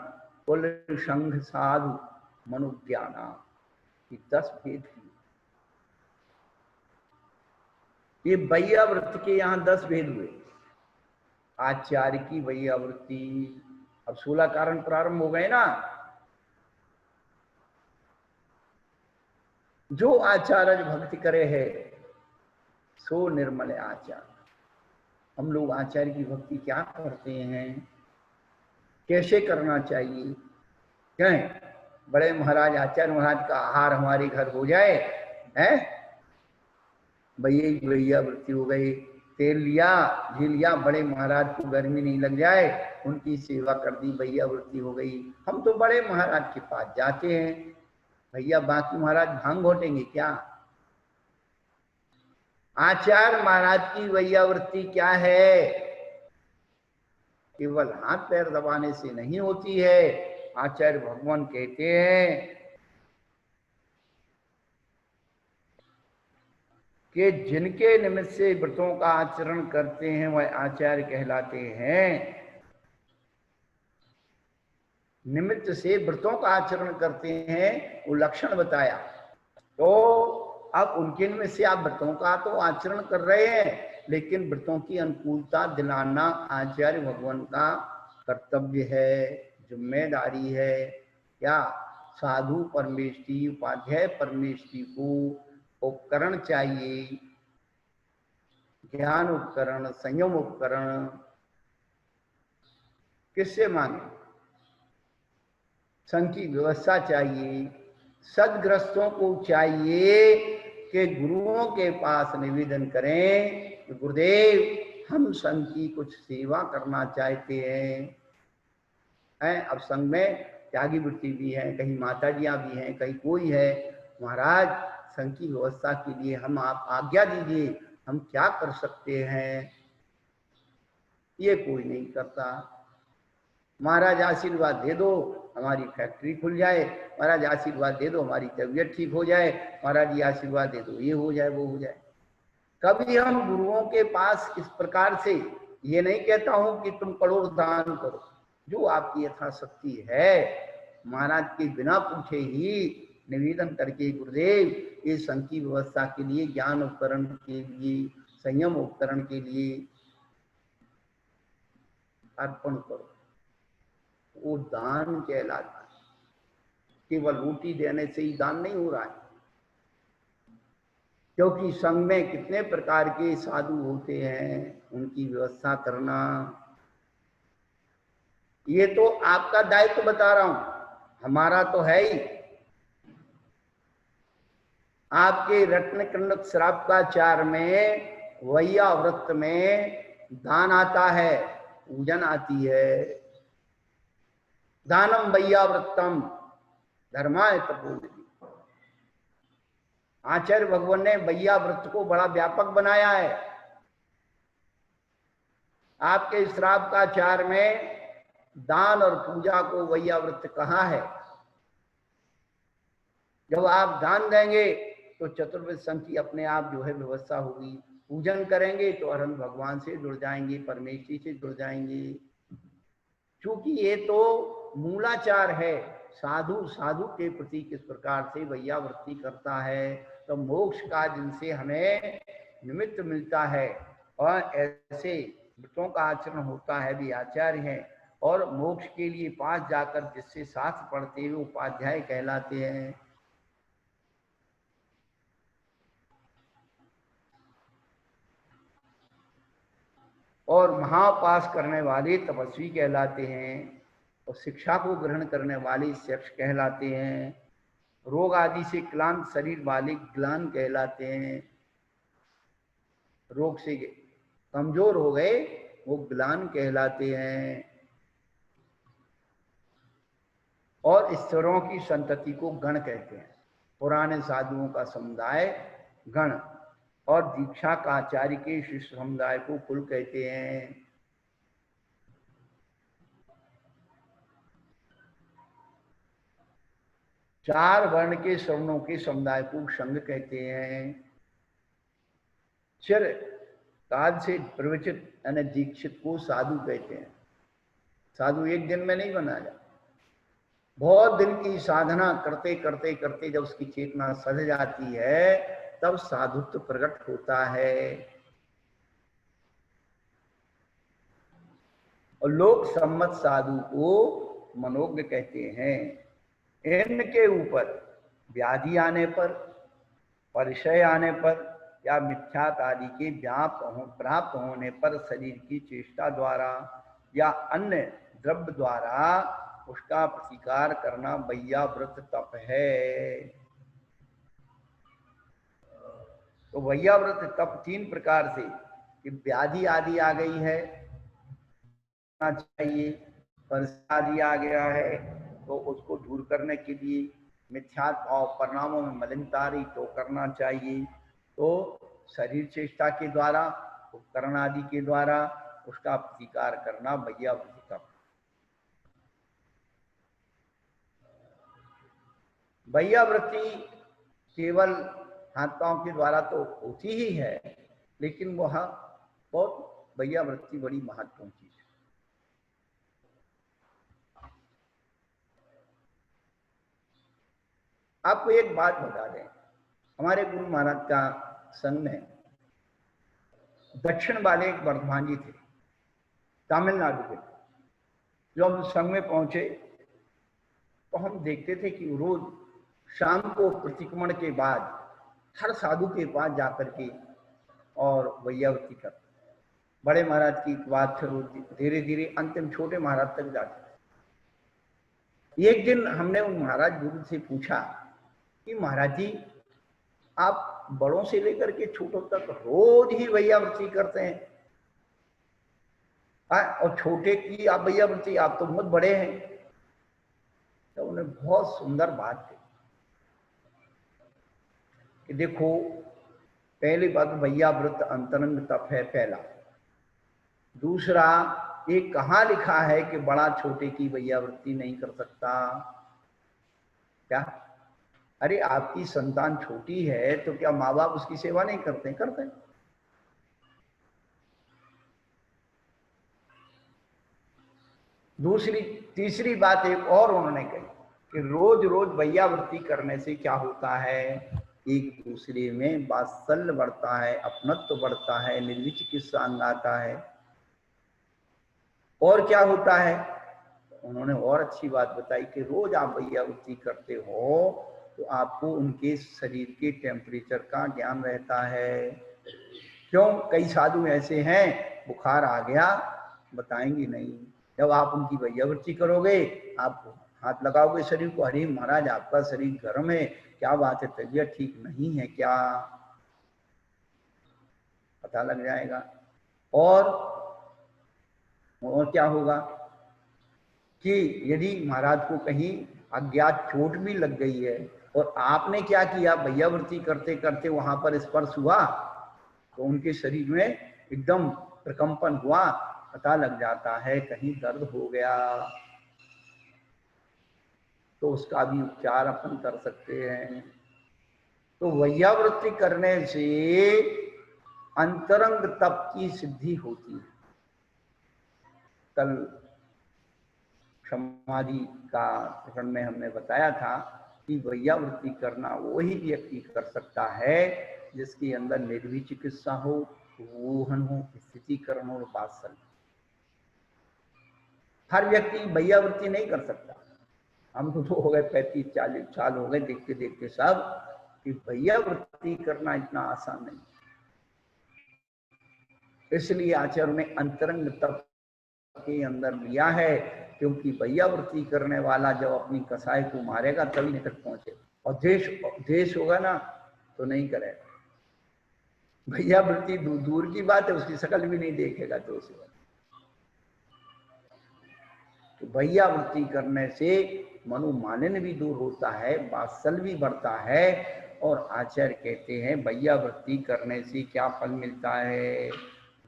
कुल संघ साधु मनुज्ञाना, 10 भेद किए। ये वैयावृत्ति के यहाँ 10 भेद हुए। आचार्य की वैयावृत्ति, अब 16 कारण प्रारंभ हो गए ना। जो आचार्य भक्ति करे है सो निर्मल आचार्य। हम लोग आचार्य की भक्ति क्या करते हैं, कैसे करना चाहिए? क्या बड़े महाराज आचार्य महाराज का आहार हमारे घर हो जाए, है भैया वैयावृत्ति हो गई। तेल लिया, घी लिया, बड़े महाराज को गर्मी नहीं लग जाए, उनकी सेवा कर दी, वैयावृत्ति हो गई। हम तो बड़े महाराज के पास जाते हैं, भैया बाकी महाराज भांग घोटेंगे क्या? आचार्य महाराज की वैयावृत्ति क्या है? केवल हाथ पैर दबाने से नहीं होती है। आचार्य भगवान कहते हैं कि जिनके निमित्त से व्रतों का आचरण करते हैं वह आचार्य कहलाते हैं। निमित्त से व्रतों का आचरण करते हैं, वो लक्षण बताया। तो अब उनके निमित्त से आप व्रतों का तो आचरण कर रहे हैं, लेकिन व्रतों की अनुकूलता दिलाना आचार्य भगवान का कर्तव्य है, जिम्मेदारी है। क्या साधु परमेष्टि, उपाध्याय परमेष्टि को उपकरण चाहिए, ज्ञान उपकरण, संयम उपकरण। किससे मांगे? संघ की व्यवस्था चाहिए। सदग्रस्तों को चाहिए कि गुरुओं के पास निवेदन करें कि गुरुदेव हम संघ की कुछ सेवा करना चाहते हैं। अब संघ में त्यागी वृत्ति भी है, कहीं माताजियाँ भी हैं, कहीं कोई है। महाराज संघ की व्यवस्था के लिए हम आप आज्ञा दीजिए, हम क्या कर सकते हैं? ये कोई नहीं करता। महाराज आशीर्वाद दे दो हमारी फैक्ट्री खुल जाए, महाराज आशीर्वाद दे दो हमारी तबीयत ठीक हो जाए, महाराज ये आशीर्वाद दे दो ये हो जाए वो हो जाए। कभी हम गुरुओं के पास इस प्रकार से, ये नहीं कहता हूं कि तुम करोड़ दान करो, जो आपकी यथाशक्ति है महाराज के बिना पूछे ही निवेदन करके गुरुदेव इस संघ की व्यवस्था के लिए, ज्ञान उपकरण के लिए, संयम उपकरण के लिए अर्पण करो। वो दान कहलाता है। केवल रोटी देने से ही दान नहीं हो रहा है, क्योंकि संघ में कितने प्रकार के साधु होते हैं, उनकी व्यवस्था करना ये तो आपका दायित्व बता रहा हूं, हमारा तो है ही। आपके रत्न कण्डक श्रावकाचार में, वैयाव्रत में दान आता है, पूजन आती है। दानम वैयाव्रतम धर्माय तपोनिधि। आचार्य भगवान ने वैयाव्रत को बड़ा व्यापक बनाया है। आपके श्रावकाचार में दान और पूजा को वैयाव्रत कहा है। जब आप दान देंगे तो चतुर्वेद संघ की अपने आप जो है व्यवस्था होगी। पूजन करेंगे तो अरहंत भगवान से जुड़ जाएंगे, परमेश्वरी से जुड़ जाएंगे। क्योंकि ये तो मूलाचार है, साधु साधु के प्रति किस प्रकार से वैयावृत्ति करता है, तो मोक्ष का जिनसे हमें निमित्त मिलता है। और ऐसे व्रतों का आचरण होता है भी आचार्य हैं, और मोक्ष के लिए पास जाकर जिससे साथ पढ़ते हुए उपाध्याय कहलाते हैं। और महापास करने वाले तपस्वी कहलाते हैं, और शिक्षा को ग्रहण करने वाले शिक्ष कहलाते हैं। रोग आदि से क्लांत शरीर वाले ग्लान कहलाते हैं। रोग से कमजोर हो गए वो ग्लान कहलाते हैं। और ईश्वरों की संतति को गण कहते हैं। पुराने साधुओं का समुदाय गण, और दीक्षा का आचार्य के शिष्य समुदाय को कुल कहते हैं। 4 वर्ण के सवर्णों के समुदाय को संघ कहते हैं। चिर काल से प्रवचित यानी दीक्षित को साधु कहते हैं। साधु एक दिन में नहीं बना जाता, बहुत दिन की साधना करते करते करते जब उसकी चेतना सज जाती है तब साधुत्व प्रकट होता है। और लोक सम्मत साधु को मनोज्ञ कहते हैं। इनके ऊपर व्याधि आने पर, परिचय आने पर या मिथ्यात आदि के प्राप्त होने पर शरीर की चेष्टा द्वारा या अन्य द्रव्य द्वारा उसका प्रतिकार करना वैयाव्रत तप है। तो वैयाव्रत तप 3 प्रकार से, कि व्याधि आदि आ गई है चाहिए, परिचय आदि आ गया है तो उसको दूर करने के लिए, मिथ्यात्व भाव परिणामों में मलिनता आ रही तो करना चाहिए, तो शरीर चेष्टा के द्वारा, उपकरण आदि के द्वारा उसका प्रतिकार करना वैयाव्रत तप। वैयावृत्ति केवल हाथ पांव के द्वारा तो होती ही है, लेकिन वह बहुत वैयावृत्ति बड़ी महत्वपूर्ण चीज है। आपको एक बात बता दें, हमारे गुरु महाराज का संघ में दक्षिण वाले एक वर्धमान जी थे, तमिलनाडु के। जब हम संघ में पहुंचे तो हम देखते थे कि रोज शाम को प्रतिक्रमण के बाद हर साधु के पास जाकर के और वैयावृत्ति करते। बड़े महाराज की बात फिर धीरे धीरे अंतिम छोटे महाराज तक जाते। एक दिन हमने उन महाराज गुरु से पूछा कि महाराज जी, आप बड़ों से लेकर के छोटों तक रोज ही वैयावृत्ति करते हैं, और छोटे की आप वैयावृत्ति, आप तो बहुत बड़े हैं। तो उन्हें बहुत सुंदर बात कही कि देखो, पहली बात वैयाव्रत अंतरंग तप है पहला। दूसरा, ये कहाँ लिखा है कि बड़ा छोटे की वैयावृत्ति नहीं कर सकता? क्या? अरे आपकी संतान छोटी है तो क्या माँ बाप उसकी सेवा नहीं करते? करते। तीसरी बात एक और उन्होंने कही कि रोज रोज वैयावृत्ति करने से क्या होता है, एक दूसरे में वात्सल्य बढ़ता है, अपनत्व बढ़ता है, निर्विचिकित्सा अंग आता है। और क्या होता है, उन्होंने और अच्छी बात बताई कि रोज आप वैयावृत्ति करते हो तो आपको उनके शरीर के टेम्परेचर का ज्ञान रहता है। क्यों? कई साधु ऐसे हैं, बुखार आ गया बताएंगे नहीं। जब आप उनकी वैयावृत्ति करोगे, आप हाथ लगाओगे शरीर को, अरे महाराज आपका शरीर गर्म है, क्या बात है, तबीयत ठीक नहीं है क्या, पता लग जाएगा। और क्या होगा कि यदि महाराज को कहीं अज्ञात चोट भी लग गई है और आपने क्या किया, वैयावृत्ति करते करते वहां पर स्पर्श हुआ तो उनके शरीर में एकदम प्रकंपन हुआ, पता लग जाता है कहीं दर्द हो गया, तो उसका भी उपचार अपन कर सकते हैं। तो वैयावृत्ति करने से अंतरंग तप की सिद्धि होती है। कल समाधि का प्रकरण में हमने बताया था कि वैयावृत्ति करना वही व्यक्ति कर सकता है जिसके अंदर निर्विचिकित्सा हो, रोहन हो, स्थितिकरण हो, वात्सल्य। हर व्यक्ति वैयावृत्ति नहीं कर सकता। हम तो हो गए 35-40 साल हो गए देखते देखते सब, कि वैयावृत्ति करना इतना आसान नहीं। इसलिए आचार्य ने अंतरंग तप के अंदर लिया है, क्योंकि वैयावृत्ति करने वाला जब अपनी कसाई को मारेगा तभी निकट पहुंचे, और देश होगा ना तो नहीं करेगा। वैयावृत्ति दूर की बात है, उसकी शकल भी नहीं देखेगा तो उसे। तो वैयावृत्ति करने से मनोमालिन्य भी दूर होता है, वात्सल्य भी बढ़ता है। और आचार्य कहते हैं वैयावृत्ति करने से क्या फल मिलता है,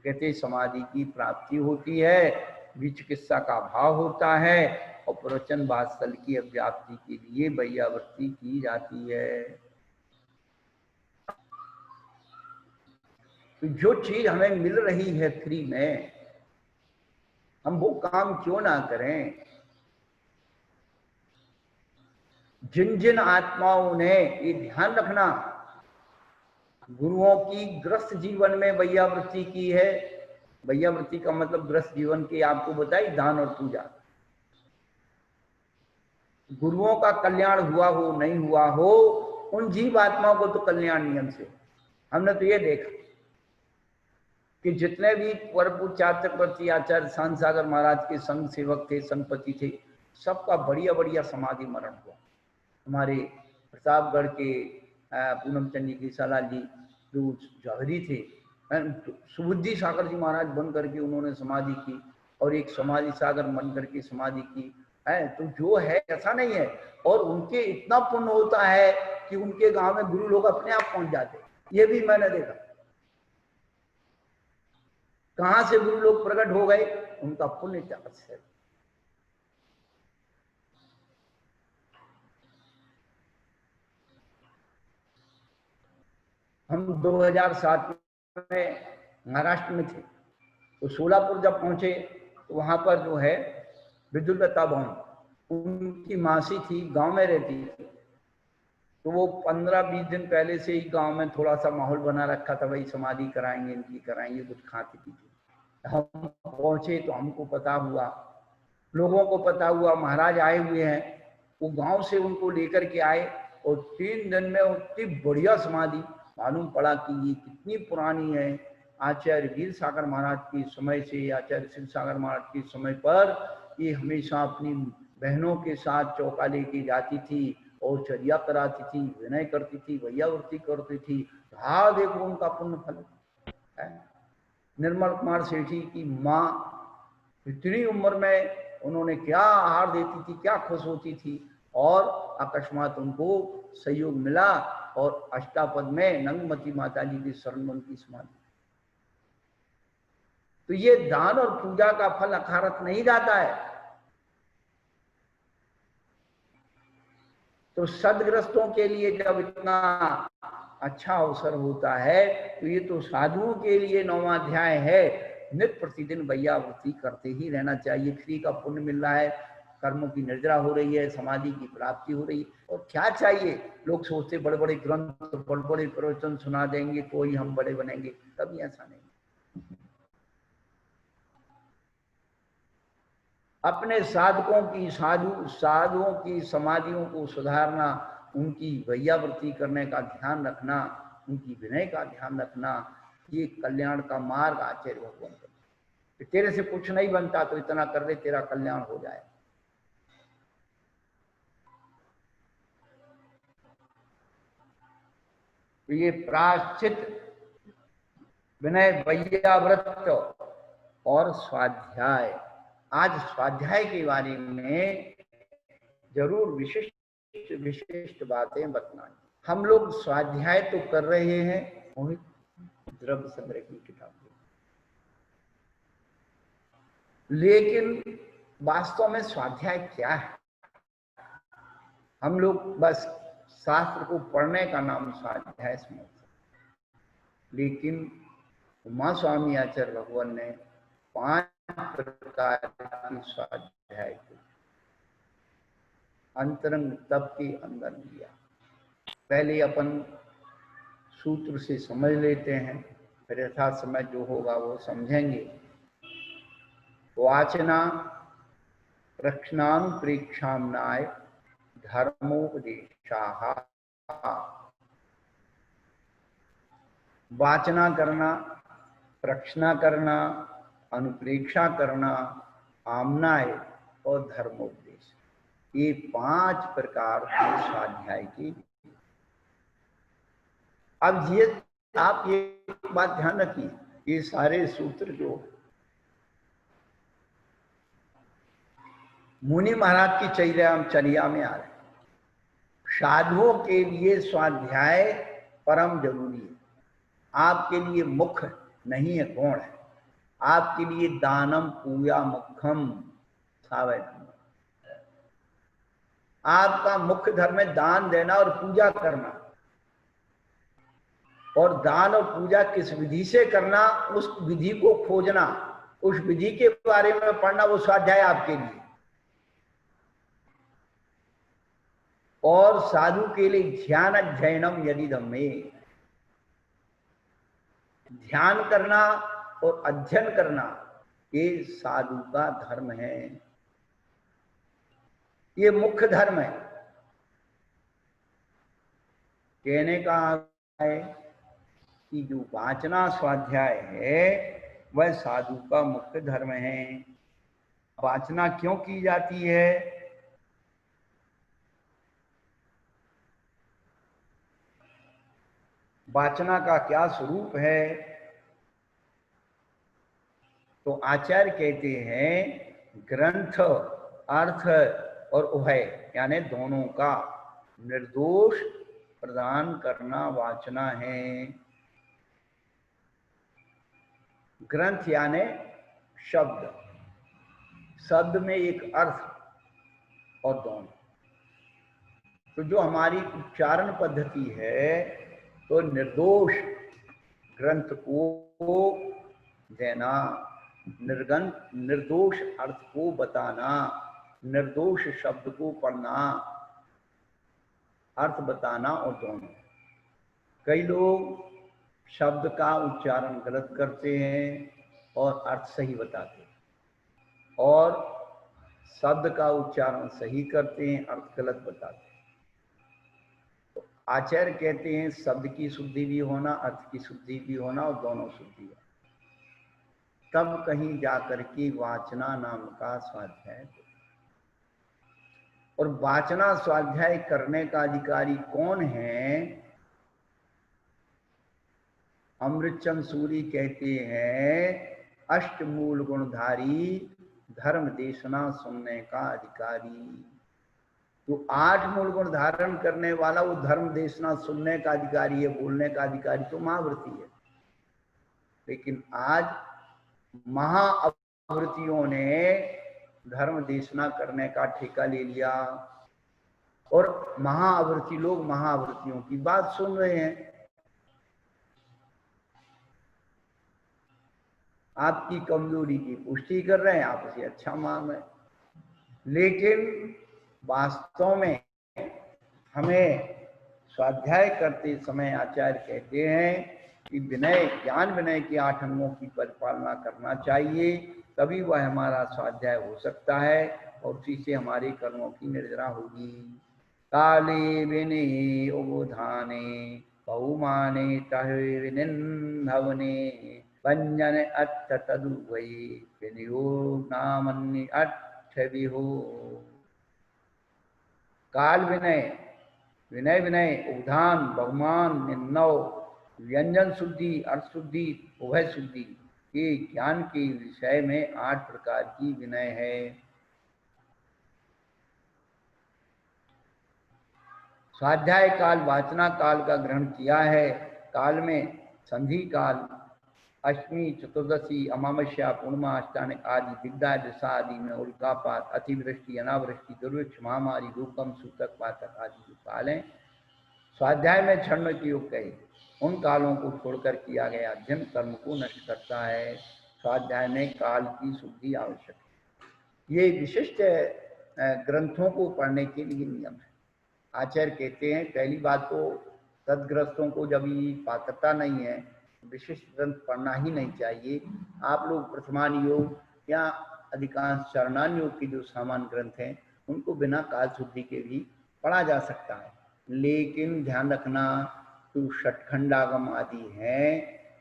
कहते समाधि की प्राप्ति होती है, विचिकित्सा का भाव होता है, और प्रवचन वात्सल की अव्याप्ति के लिए वैयावृत्ति की जाती है। तो जो चीज हमें मिल रही है फ्री में, हम वो काम क्यों ना करें। जिन जिन आत्माओं ने, ये ध्यान रखना, गुरुओं की ग्रस्त जीवन में वैयावृत्ति की है। वैयावृत्ति का मतलब ग्रस्त जीवन की आपको बताई, दान और पूजा। गुरुओं का कल्याण हुआ हो नहीं हुआ हो, उन जीव आत्माओं को तो कल्याण नियम से। हमने तो ये देखा कि जितने भी परम चक्रवर्ती आचार्य शांत सागर महाराज के संघ सेवक थे, संगपति थे, सबका बढ़िया बढ़िया समाधि मरण हुआ। हमारे प्रतापगढ़ के पूनम चंद जी की सलाल जी जो जौहरी थे, सुबुद्धि सागर जी महाराज बन करके उन्होंने समाधि की, और एक समाधि सागर बन करके समाधि की है। तो जो है ऐसा नहीं है, और उनके इतना पुण्य होता है कि उनके गांव में गुरु लोग अपने आप पहुंच जाते, ये भी मैंने देखा। कहां से गुरु लोग प्रकट हो गए, उनका पुण्य जागृत है। हम 2007 में महाराष्ट्र में थे, तो सोलापुर जब पहुंचे तो वहां पर जो है विद्युत दत्ता भवन, उनकी मासी थी, गांव में रहती थी। तो वो 15-20 दिन पहले से ही गांव में थोड़ा सा माहौल बना रखा था, भाई समाधि कराएंगे, इनकी कराएंगे, कुछ खाती पीती। हम पहुंचे तो हमको पता हुआ, लोगों को पता हुआ महाराज आए हुए हैं। वो गांव से उनको लेकर के आए, और 3 दिन में उतनी बढ़िया समाधि। मालूम पड़ा कि ये कितनी पुरानी है। आचार्य वीर सागर महाराज के समय से, आचार्य शिव सागर महाराज के समय पर ये हमेशा अपनी बहनों के साथ चौका लेके जाती थी, और चर्या कराती थी, विनय करती थी, वैयावृत्ति करती थी। हाँ देखो उनका पुण्य फल है। निर्मल कुमार सेठी की माँ इतनी उम्र में उन्होंने क्या आहार देती थी, क्या खुश होती थी, और अकस्मात उनको सहयोग मिला, और अष्टापद में नंगमती माता जी की शरण उनकी समाधि। तो ये दान और पूजा का फल अखारत नहीं जाता है। तो सदग्रस्तों के लिए जब इतना अच्छा अवसर होता है, तो ये तो साधुओं के लिए 9वां अध्याय है। नित्य प्रतिदिन वैयावृत्ति करते ही रहना चाहिए। फ्री का पुण्य मिल रहा है, कर्मों की निर्जरा हो रही है, समाधि की प्राप्ति हो रही है, और क्या चाहिए। लोग सोचते बड़े बड़े ग्रंथ, बड़े बड़े प्रवचन सुना देंगे तो ही हम बड़े बनेंगे, कभी ऐसा नहीं। अपने साधकों की, साधुओं की समाधियों को सुधारना, उनकी वैयावृत्ति करने का ध्यान रखना, उनकी विनय का ध्यान रखना, ये कल्याण का मार्ग आचार्य भगवान का। तेरे से कुछ नहीं बनता तो इतना कर दे, तेरा कल्याण हो जाए। तो ये प्रायश्चित, विनय, वैयावृत्त और स्वाध्याय। आज स्वाध्याय के बारे में जरूर विशिष्ट विशिष्ट बातें बतलाएं। हम लोग स्वाध्याय तो कर रहे हैं, मोहित द्रव्य संग्रह की किताब, लेकिन वास्तव में स्वाध्याय क्या है। हम लोग बस शास्त्र को पढ़ने का नाम स्वाध्याय समझते, लेकिन उमा स्वामी आचार्य भगवान ने 5 प्रकार की स्वाध्याय को अंतरंग तप के अंदर दिया। पहले अपन सूत्र से समझ लेते हैं, फिर यथा समय जो होगा वो समझेंगे। वाचना प्रक्षणानुप्रेक्षाम्नाय धर्मोपदेशाः। वाचना करना, प्रक्षणा करना, अनुप्रेक्षा करना, आमनाय और धर्मोपदेश, ये 5 प्रकार के स्वाध्याय की। अब ये आप ये बात ध्यान रखिए, ये सारे सूत्र जो मुनि महाराज की चर्या में आ रहे, साधुओं के लिए स्वाध्याय परम जरूरी है। आपके लिए मुख्य नहीं है, गौण है। आपके लिए दानम पूया मुखम सावधान। आपका मुख्य धर्म है दान देना और पूजा करना, और दान और पूजा किस विधि से करना, उस विधि को खोजना, उस विधि के बारे में पढ़ना, वो स्वाध्याय आपके लिए। और साधु के लिए ध्यान अध्ययनम यदि धम्मे, ध्यान करना और अध्ययन करना ये साधु का धर्म है, ये मुख्य धर्म है। कहने का है कि जो वाचना स्वाध्याय है वह साधु का मुख्य धर्म है। वाचना क्यों की जाती है? वाचना का क्या स्वरूप है? तो आचार्य कहते हैं ग्रंथ, अर्थ और उभय यानी दोनों का निर्दोष प्रदान करना वाचना है। ग्रंथ यानी शब्द, शब्द में एक अर्थ और दोनों। तो जो हमारी उच्चारण पद्धति है तो निर्दोष ग्रंथ को देना, निर्दोष अर्थ को बताना, निर्दोष शब्द को पढ़ना, अर्थ बताना और दोनों। कई लोग शब्द का उच्चारण गलत करते हैं और अर्थ सही बताते हैं, और शब्द का उच्चारण सही करते हैं, अर्थ गलत बताते हैं। तो आचार्य कहते हैं शब्द की शुद्धि भी होना, अर्थ की शुद्धि भी होना, और दोनों शुद्धि है, तब कहीं जाकर के वाचना नाम का स्वाध्याय। और वाचना स्वाध्याय करने का अधिकारी कौन है? अमृतचंद सूरी कहते हैं अष्टमूल गुणधारी, धर्म देशना सुनने का अधिकारी। जो 8 मूल गुण धारण करने वाला वो धर्म देशना सुनने का अधिकारी है, बोलने का अधिकारी तो महाव्रती है। लेकिन आज महाअवृतियों ने धर्म देशना करने का ठेका ले लिया, और महाअवृति लोग महाअवृतियों की बात सुन रहे हैं। आपकी कमजोरी की पुष्टि कर रहे हैं, आप उसे अच्छा मान रहे हैं, लेकिन वास्तव में हमें स्वाध्याय करते समय आचार्य कहते हैं कि विनय, ज्ञान विनय के 8 अंगों की परिपालना करना चाहिए, तभी वह हमारा स्वाध्याय हो सकता है और उसी से हमारे कर्मों की निर्जरा होगी। काले विनय उबोधाने बहुमाने तहे विनिंधवने व्यंजन अट्ठ तदु वही विनियोग नामन्य अट्ठ विहो। काल विनय, विनय विनय, उद्धान, बहुमान, निन्नव, व्यंजन शुद्धि, अर्थ शुद्धि, उभय शुद्धि के ज्ञान के विषय में 8 प्रकार की विनय है। स्वाध्याय काल वाचना काल का ग्रहण किया है। काल में संधि काल, अष्टमी, चतुर्दशी, अमावस्या, पूर्णिमा, अष्टानक आदि, दिग्दाय दशा आदि में उल्कापात, अतिवृष्टि, अनावृष्टि, दुर्भिक्ष, महामारी, भूकंप, सूतक, पातक आदि जो काल हैं स्वाध्याय में क्षण के योग कहे, उन कालों को छोड़कर किया गया अध्ययन कर्म को नष्ट करता है। स्वाध्याय में काल की शुद्धि आवश्यक है। ये विशिष्ट ग्रंथों को पढ़ने के लिए नियम है। आचार्य कहते हैं पहली बात तो तदग्रस्तों को जब ये पात्रता नहीं है विशिष्ट ग्रंथ पढ़ना ही नहीं चाहिए। आप लोग प्रथमान योग या अधिकांश चरणान योग के जो सामान्य ग्रंथ हैं उनको बिना काल शुद्धि के भी पढ़ा जा सकता है, लेकिन ध्यान रखना जो षटखंडागम आदि हैं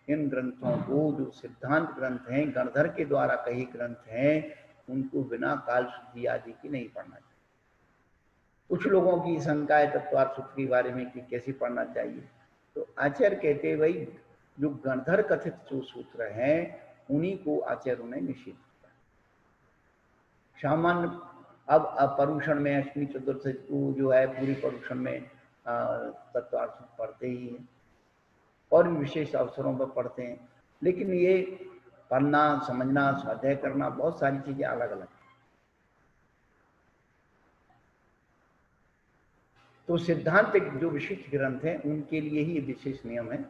इन ग्रंथों को, जो सिद्धांत ग्रंथ हैं, गणधर के द्वारा कई ग्रंथ हैं, उनको बिना काल शुद्धि आदि की नहीं पढ़ना चाहिए। कुछ लोगों की शंका है तत्वार्थ सूत्र के बारे में कि कैसे पढ़ना चाहिए, तो आचार्य कहते हैं भाई जो गणधर कथित जो सूत्र हैं उन्हीं को आचार्यों ने निषेध किया। सामान्य अब परुषण में अष्टमी चतुर्दशी को जो है पूरी परुषण में तत्वार्थ पढ़ते ही हैं और विशेष अवसरों पर पढ़ते हैं, लेकिन ये पढ़ना, समझना, स्वाध्याय करना बहुत सारी चीजें अलग अलग हैं। तो सिद्धांतिक जो विशिष्ट ग्रंथ हैं उनके लिए ही विशेष नियम है।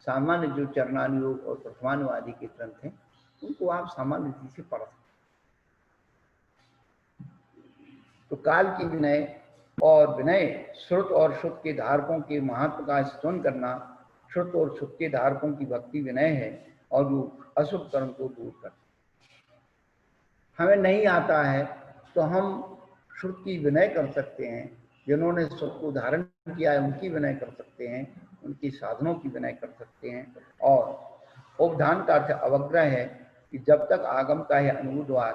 सामान्य जो चरणानुयोग और प्रथमानुवादी के ग्रंथ हैं उनको आप सामान्य रीति से पढ़ सकते। तो काल की विनय और विनय, श्रुत और श्रुत के धारकों के महत्व का स्तुति करना, श्रुत और श्रुत के धारकों की भक्ति विनय है और जो अशुभ कर्म को दूर करना। हमें नहीं आता है तो हम श्रुत की विनय कर सकते हैं, जिन्होंने श्रुत को धारण किया है उनकी विनय कर सकते हैं, उनकी साधनों की विनय कर सकते हैं। और उपधान का अर्थ अवग्रह है कि जब तक आगम का यह अनुद्वार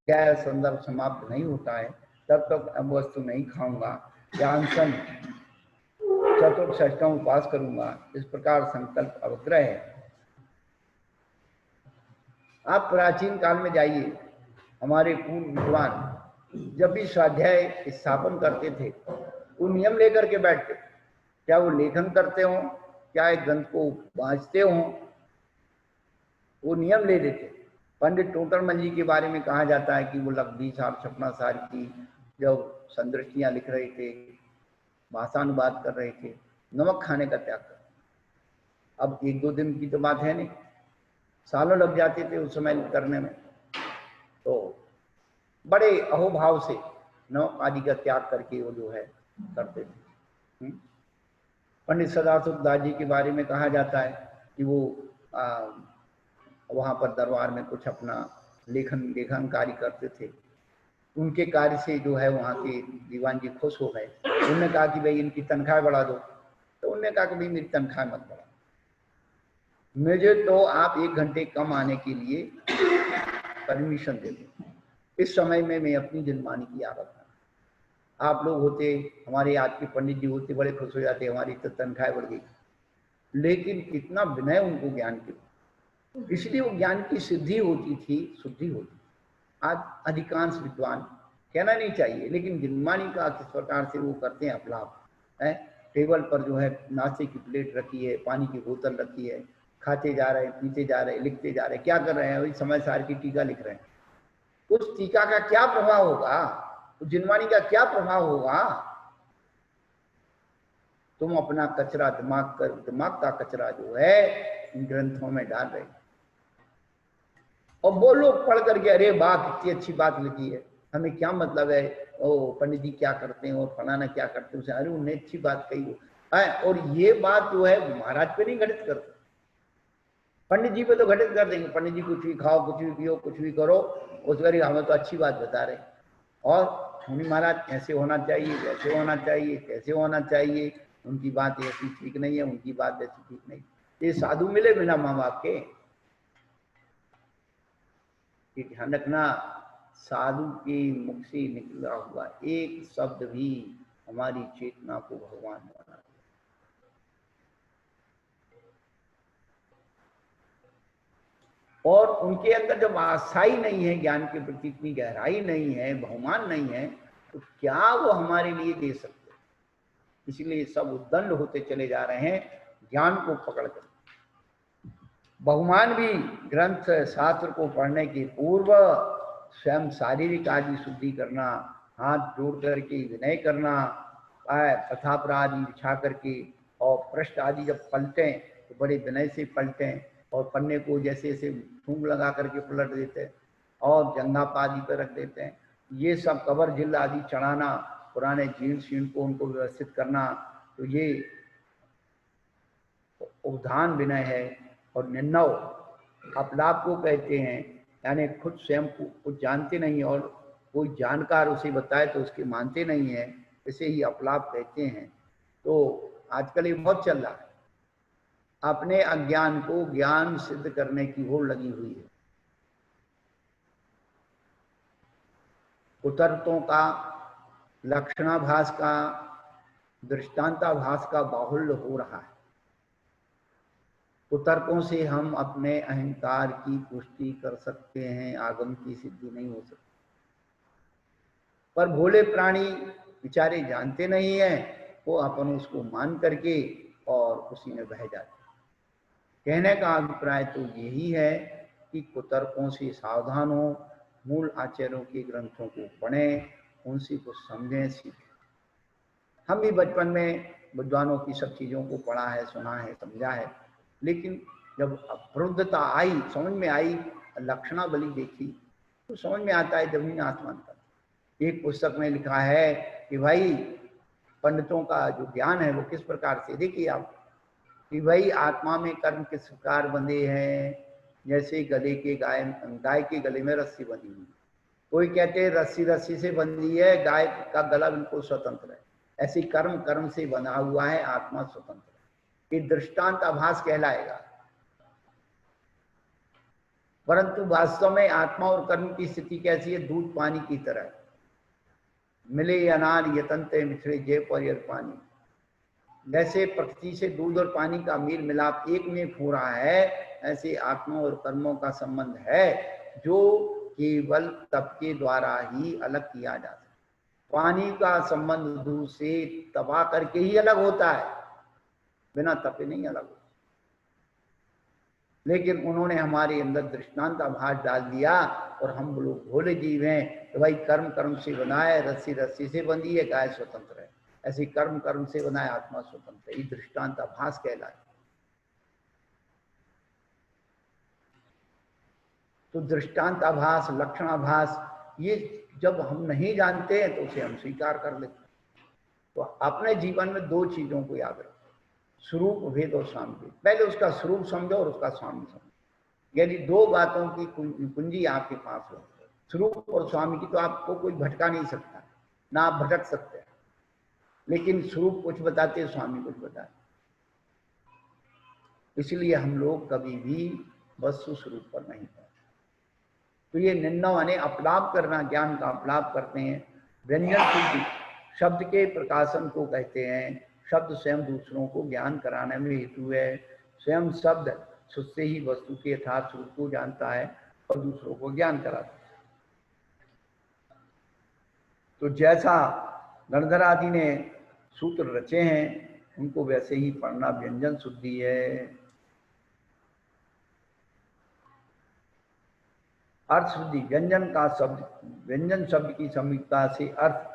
क्या संदर्भ समाप्त नहीं होता है तब तक अब वस्तु नहीं खाऊंगा या अनशन चतुर्षष्टों उपास करूंगा, इस प्रकार संकल्प अवग्रह है। आप प्राचीन काल में जाइए, हमारे पूर्व विद्वान जब भी स्वाध्याय स्थापन करते थे वो नियम लेकर के बैठते, क्या वो लेखन करते हों, क्या एक ग्रंथ को वाँचते हों, वो नियम ले लेते। पंडित टोटरमल जी के बारे में कहा जाता है कि वो लखबी साहब छपना सार की जब संदृष्टियां लिख रहे थे, भाषानुवाद कर रहे थे, नमक खाने का त्याग कर। अब एक दो दिन की तो बात है नहीं, सालों लग जाते थे उस समय करने में। तो बड़े अहोभाव से नमक आदि का त्याग करके वो जो है करते थे। पंडित सदाशिव दास जी के बारे में कहा जाता है कि वो वहाँ पर दरबार में कुछ अपना लेखन कार्य करते थे। उनके कार्य से जो है वहाँ के दीवान जी खुश हो गए। उन्होंने कहा कि भाई इनकी तनख्वाह बढ़ा दो, तो उन्होंने कहा कि भाई मेरी तनख्वाह मत बढ़ा, मुझे तो आप 1 घंटे कम आने के लिए परमिशन दे दो, इस समय में मैं अपनी जनमानी की आदत है। आप लोग होते, हमारे आज के पंडित जी होते, बड़े खुश हो जाते हमारी तो तनख्वाह बढ़ गई, लेकिन कितना विनय उनको ज्ञान की, इसलिए वो ज्ञान की सिद्धि होती थी, शुद्धि होती। आज अधिकांश विद्वान, कहना नहीं चाहिए, लेकिन जनमानी का किस प्रकार से वो करते हैं अपलाप है। टेबल पर जो है नाश्ते की प्लेट रखी है, पानी की बोतल रखी है, खाते जा रहे हैं, पीते जा रहे हैं, लिखते जा रहे हैं। क्या कर रहे हैं? वही समय सार की टीका लिख रहे हैं। उस टीका का क्या प्रभाव होगा, उस जनमानी का क्या प्रभाव होगा? तुम अपना कचरा दिमाग का कचरा जो है इन ग्रंथों में डाल रहे, और वो लोग पढ़ करके अरे वाह कितनी अच्छी बात लिखी है, हमें क्या मतलब है, ओ पंडित जी क्या करते हैं और फलाना क्या करते हैं, उसे अरे उन्हें अच्छी बात कही है। और ये बात जो है महाराज पे नहीं घटित करते, पंडित जी पे तो घटित कर देंगे। पंडित जी कुछ भी खाओ, कुछ भी पियो, कुछ भी करो, उस बार हमें तो अच्छी बात बता रहे। और मुनि महाराज ऐसे होना चाहिए, वैसे होना चाहिए, कैसे होना चाहिए, उनकी बात ऐसी ठीक नहीं है, उनकी बात ऐसी ठीक नहीं। ये साधु मिले बिना माँ बाप के, ध्यान रखना, साधु के मुख से निकला हुआ एक शब्द भी हमारी चेतना को भगवान बना। और उनके अंदर जब आस्था ही नहीं है, ज्ञान के प्रति इतनी गहराई नहीं है, बहुमान नहीं है, तो क्या वो हमारे लिए दे सकते? इसलिए सब उद्दंड होते चले जा रहे हैं ज्ञान को पकड़ कर। बहुमान भी ग्रंथ शास्त्र को पढ़ने के पूर्व स्वयं शारीरिक आदि शुद्धि करना, हाथ जोड़ करके विनय करना, पथापर आदि बिछा करके, और पृष्ठ आदि जब पलटें तो बड़े विनय से पलटें, और पन्ने को जैसे ऐसे ठूंग लगा करके पलट देते हैं और जंघाप आदि पर रख देते हैं। ये सब कबर जिल आदि चढ़ाना, पुराने जीर्ण शीर्ण को उनको व्यवस्थित करना, तो ये उद्धान विनय है। और निन्नव अपलाप को कहते हैं, यानी खुद स्वयं को कुछ जानते नहीं और कोई जानकार उसे बताए तो उसके मानते नहीं है, इसे ही अपलाप कहते हैं। तो आजकल ये बहुत चल रहा है, अपने अज्ञान को ज्ञान सिद्ध करने की होड़ लगी हुई है। कुतर्कों का, लक्षणाभास का, दृष्टांताभास का बाहुल्य हो रहा है। कुतर्कों से हम अपने अहंकार की पुष्टि कर सकते हैं, आगम की सिद्धि नहीं हो सकती। पर भोले प्राणी बेचारे जानते नहीं है, वो अपन उसको मान करके और उसी में बह जाते। कहने का अभिप्राय तो यही है कि कुतर्कों से सावधान हो, मूल आचार्यों के ग्रंथों को पढ़ें, उनसे कुछ समझें, सीखें। हम भी बचपन में विद्वानों की सब चीज़ों को पढ़ा है, सुना है, समझा है, लेकिन जब अवरुद्धता आई, समझ में आई, लक्षणावली देखी, तो समझ में आता है जमीन आसमान का। एक पुस्तक में लिखा है कि भाई पंडितों का जो ज्ञान है वो किस प्रकार से, देखिए आप, कि भाई आत्मा में कर्म किस प्रकार बंधे हैं, जैसे गले के गाय के गले में रस्सी बंधी हुई। कोई कहते हैं रस्सी रस्सी से बंधी है, गाय का गला बिल्कुल स्वतंत्र है। ऐसी कर्म कर्म से बंधा हुआ है, आत्मा स्वतंत्र है। ये दृष्टांत आभास कहलाएगा। परंतु वास्तव में आत्मा और कर्म की स्थिति कैसी है? दूध पानी की तरह, मिले अनार यतनते मिश्रे जय पर पानी। जैसे प्रकृति से दूध और पानी का मेल मिलाप एक में हो रहा है, ऐसे आत्मा और कर्मों का संबंध है जो केवल तप के द्वारा ही अलग किया जा सकता है। पानी का संबंध दूध से तपा करके ही अलग होता है, बिना तपे नहीं अलग होता। लेकिन उन्होंने हमारे अंदर दृष्टांत आभास डाल दिया और हम लोग भोले जीव हैं, तो भाई कर्म कर्म से बना है, रस्सी रस्सी से बंधी है, गाय स्वतंत्र है। ऐसे कर्म कर्म से बना है, आत्मा स्वतंत्र है। ये दृष्टांत आभास कहलाए। तो दृष्टांत आभास, लक्षण आभास, ये जब हम नहीं जानते हैं तो उसे हम स्वीकार कर लेते हैं। तो अपने जीवन में दो चीजों को याद रखो, स्वरूप भेद और स्वामी भेद। पहले उसका स्वरूप समझो और उसका स्वामी समझो। यदि दो बातों की कुंजी आपके पास हो, स्वरूप और स्वामी की, तो आपको कोई भटका नहीं सकता, ना आप भटक सकते हैं। लेकिन स्वरूप कुछ बताते, स्वामी कुछ बताते, इसलिए हम लोग कभी भी वस्तु स्वरूप पर नहीं पहुंचे। तो ये निंदा माने अपलाप करना, ज्ञान का अपलाप करते हैं। व्यंजन शुद्धि शब्द के प्रकाशन को कहते हैं। शब्द स्वयं दूसरों को ज्ञान कराने में हेतु है। स्वयं शब्द उससे ही वस्तु के यथार्थ स्वरूप को जानता है और दूसरों को ज्ञान कराता है। तो जैसा गणधर आदि ने सूत्र रचे हैं, उनको वैसे ही पढ़ना व्यंजन शुद्धि है। अर्थ शुद्धि, व्यंजन का शब्द, व्यंजन शब्द की समीपता से अर्थ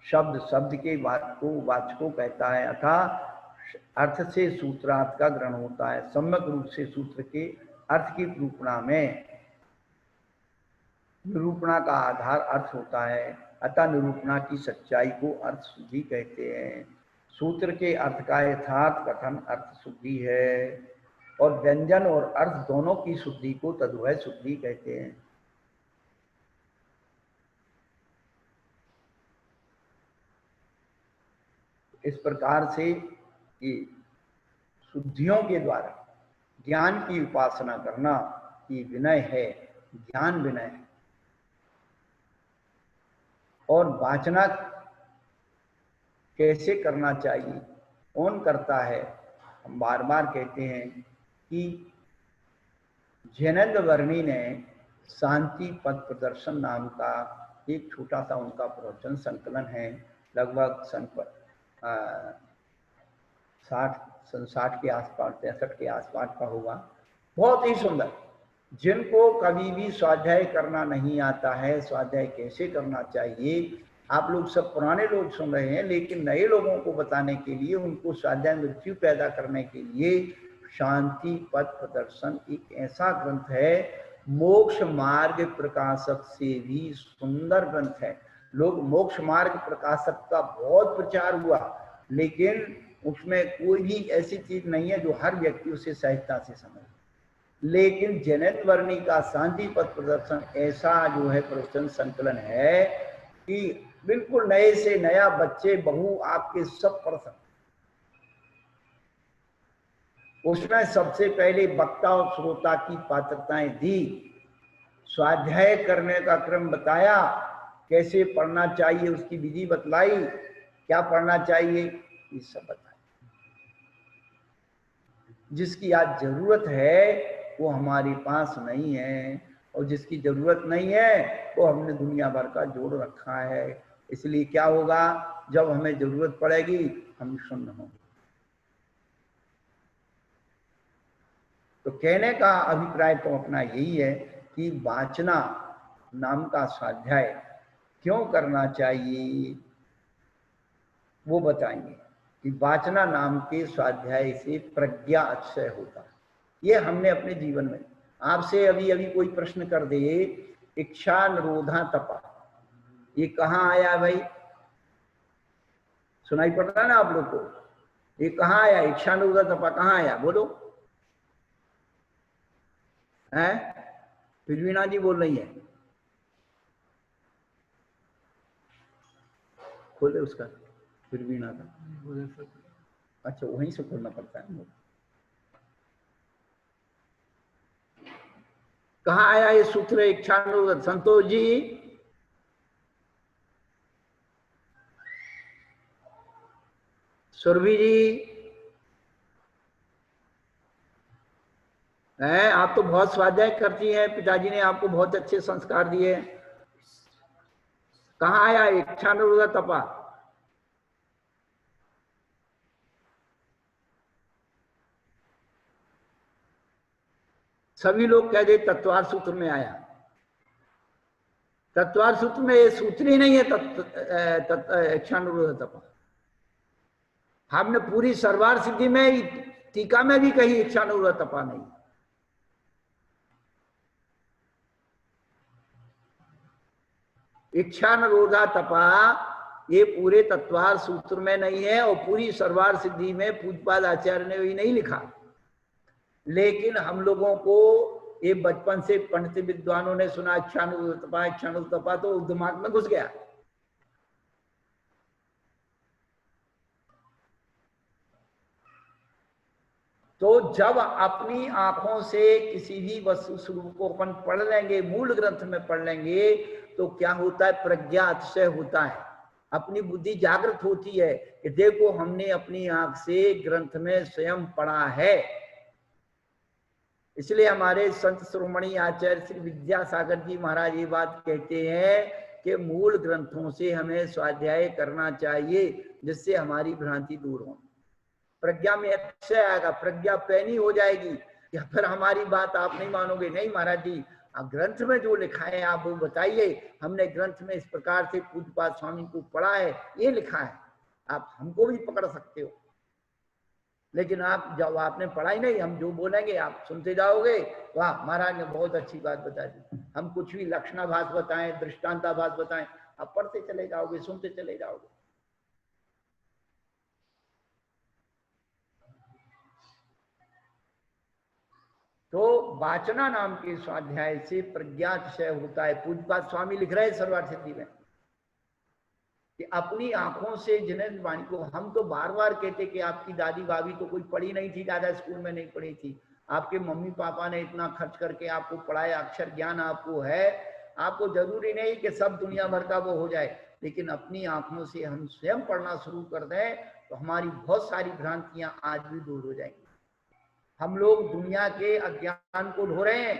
शब्द शब्द के वाचको कहता है, अतः अर्थ से सूत्रार्थ का ग्रहण होता है। सम्यक रूप से सूत्र के अर्थ की निरूपणा में निरूपणा का आधार अर्थ होता है, अतः निरूपणा की सच्चाई को अर्थ शुद्धि कहते हैं। सूत्र के अर्थ का यथार्थ कथन अर्थ शुद्धि है और व्यंजन और अर्थ दोनों की शुद्धि को तद्वय शुद्धि कहते हैं। इस प्रकार से ये शुद्धियों के द्वारा ज्ञान की उपासना करना ये विनय है, ज्ञान विनय है। और वाचना कैसे करना चाहिए, कौन करता है? हम बार बार कहते हैं कि जैनेन्द्र वर्णी ने शांति पद प्रदर्शन नाम का एक छोटा सा उनका प्रवचन संकलन है, लगभग 60 के आसपास, 63 के आसपास का होगा। बहुत ही सुंदर। जिनको कभी भी स्वाध्याय करना नहीं आता है, स्वाध्याय कैसे करना चाहिए, आप लोग सब पुराने लोग सुन रहे हैं, लेकिन नए लोगों को बताने के लिए, उनको स्वाध्याय मृत्यु पैदा करने के लिए शांति पद प्रदर्शन एक ऐसा ग्रंथ है, मोक्ष मार्ग प्रकाशक से भी सुंदर ग्रंथ है। लोग मोक्ष मार्ग प्रकाशक का बहुत प्रचार हुआ, लेकिन उसमें कोई भी ऐसी चीज नहीं है जो हर व्यक्ति उसे सहजता से समझे। लेकिन जैनेन्द्र वर्णी का शांति पद प्रदर्शन ऐसा जो है प्रवचन संकलन है कि बिल्कुल नए से नया, बच्चे बहू आपके सब पढ़ सकते। उसमें सबसे पहले वक्ता और श्रोता की पात्रताएं दी, स्वाध्याय करने का क्रम बताया, कैसे पढ़ना चाहिए उसकी विधि बतलाई, क्या पढ़ना चाहिए ये सब बताया। जिसकी आज जरूरत है वो हमारे पास नहीं है, और जिसकी जरूरत नहीं है वो हमने दुनिया भर का जोड़ रखा है। इसलिए क्या होगा, जब हमें जरूरत पड़ेगी हम शून्य होंगे। तो कहने का अभिप्राय तो अपना यही है कि वाचना नाम का स्वाध्याय क्यों करना चाहिए, वो बताएंगे कि वाचना नाम के स्वाध्याय से प्रज्ञा अक्षय होता है। ये हमने अपने जीवन में, आपसे अभी अभी कोई प्रश्न कर दे, इच्छा निरोधा तपा, ये कहाँ आया भाई? सुनाई पड़ रहा है ना आप लोग को? ये कहाँ आया? इच्छा निरोधा तपा कहाँ आया? बोलो। है फिरवीणा जी बोल रही है, खोले उसका, फिरवीणा का। अच्छा, वहीं से खोलना पड़ता है। कहाँ आया ये सूत्र इच्छा निरोध? संतोष जी, सुरभि जी, हैं? आप तो बहुत स्वाध्याय करती हैं, पिताजी ने आपको बहुत अच्छे संस्कार दिए। कहाँ आया इच्छा निरोध तपा? सभी लोग कह दे तत्वार सूत्र में आया। तत्वार सूत्र में ये सूत्र ही नहीं है इच्छा निरोध तपा। हमने पूरी सर्वार सिद्धि में, टीका में भी कही इच्छा निरोध तपा नहीं। इच्छा निरोधा तपा ये पूरे तत्वार सूत्र में नहीं है, और पूरी सर्वार सिद्धि में पूज्यपाद आचार्य ने भी नहीं लिखा। लेकिन हम लोगों को ये बचपन से पंडित विद्वानों ने सुना इच्छा निरोध तपा, तो दिमाग में घुस गया। तो जब अपनी आंखों से किसी भी वस्तु स्वरूप को अपन पढ़ लेंगे, मूल ग्रंथ में पढ़ लेंगे, तो क्या होता है? प्रज्ञा अतिशय होता है, अपनी बुद्धि जागृत होती है कि देखो हमने अपनी आंख से ग्रंथ में स्वयं पढ़ा है। इसलिए हमारे संत शिरोमणि आचार्य श्री विद्यासागर जी महाराज ये बात कहते हैं कि मूल ग्रंथों से हमें स्वाध्याय करना चाहिए, जिससे हमारी भ्रांति दूर हो, प्रज्ञा में अक्षय आएगा, प्रज्ञा पैनी हो जाएगी। या फिर हमारी बात आप नहीं मानोगे, नहीं महाराज जी आप ग्रंथ में जो लिखा है आप वो बताइए, हमने ग्रंथ में इस प्रकार से पूज्यपाद स्वामी को पढ़ा है, ये लिखा है, आप हमको भी पकड़ सकते हो। लेकिन आप जब आपने पढ़ा ही नहीं, हम जो बोलेंगे आप सुनते जाओगे, वाह महाराज ने बहुत अच्छी बात बता दी, हम कुछ भी लक्षणाभास बताएं, दृष्टांताभास बताएं, आप पढ़ते चले जाओगे, सुनते चले जाओगे। तो वाचना नाम के स्वाध्याय से प्रज्ञातिशय होता है। पूज्यपाद स्वामी लिख रहे हैं सर्वार सिद्धि में कि अपनी आंखों से जिन्हें वाणी को, हम तो बार बार कहते कि आपकी दादी भाभी तो कोई पढ़ी नहीं थी, ज्यादा स्कूल में नहीं पढ़ी थी, आपके मम्मी पापा ने इतना खर्च करके आपको पढ़ाया, अक्षर ज्ञान आपको है, आपको जरूरी नहीं कि सब दुनिया भर का वो हो जाए, लेकिन अपनी आंखों से हम स्वयं पढ़ना शुरू कर दें तो हमारी बहुत सारी भ्रांतियां आज भी दूर हो जाएंगी। हम लोग दुनिया के अज्ञान को ढो रहे हैं।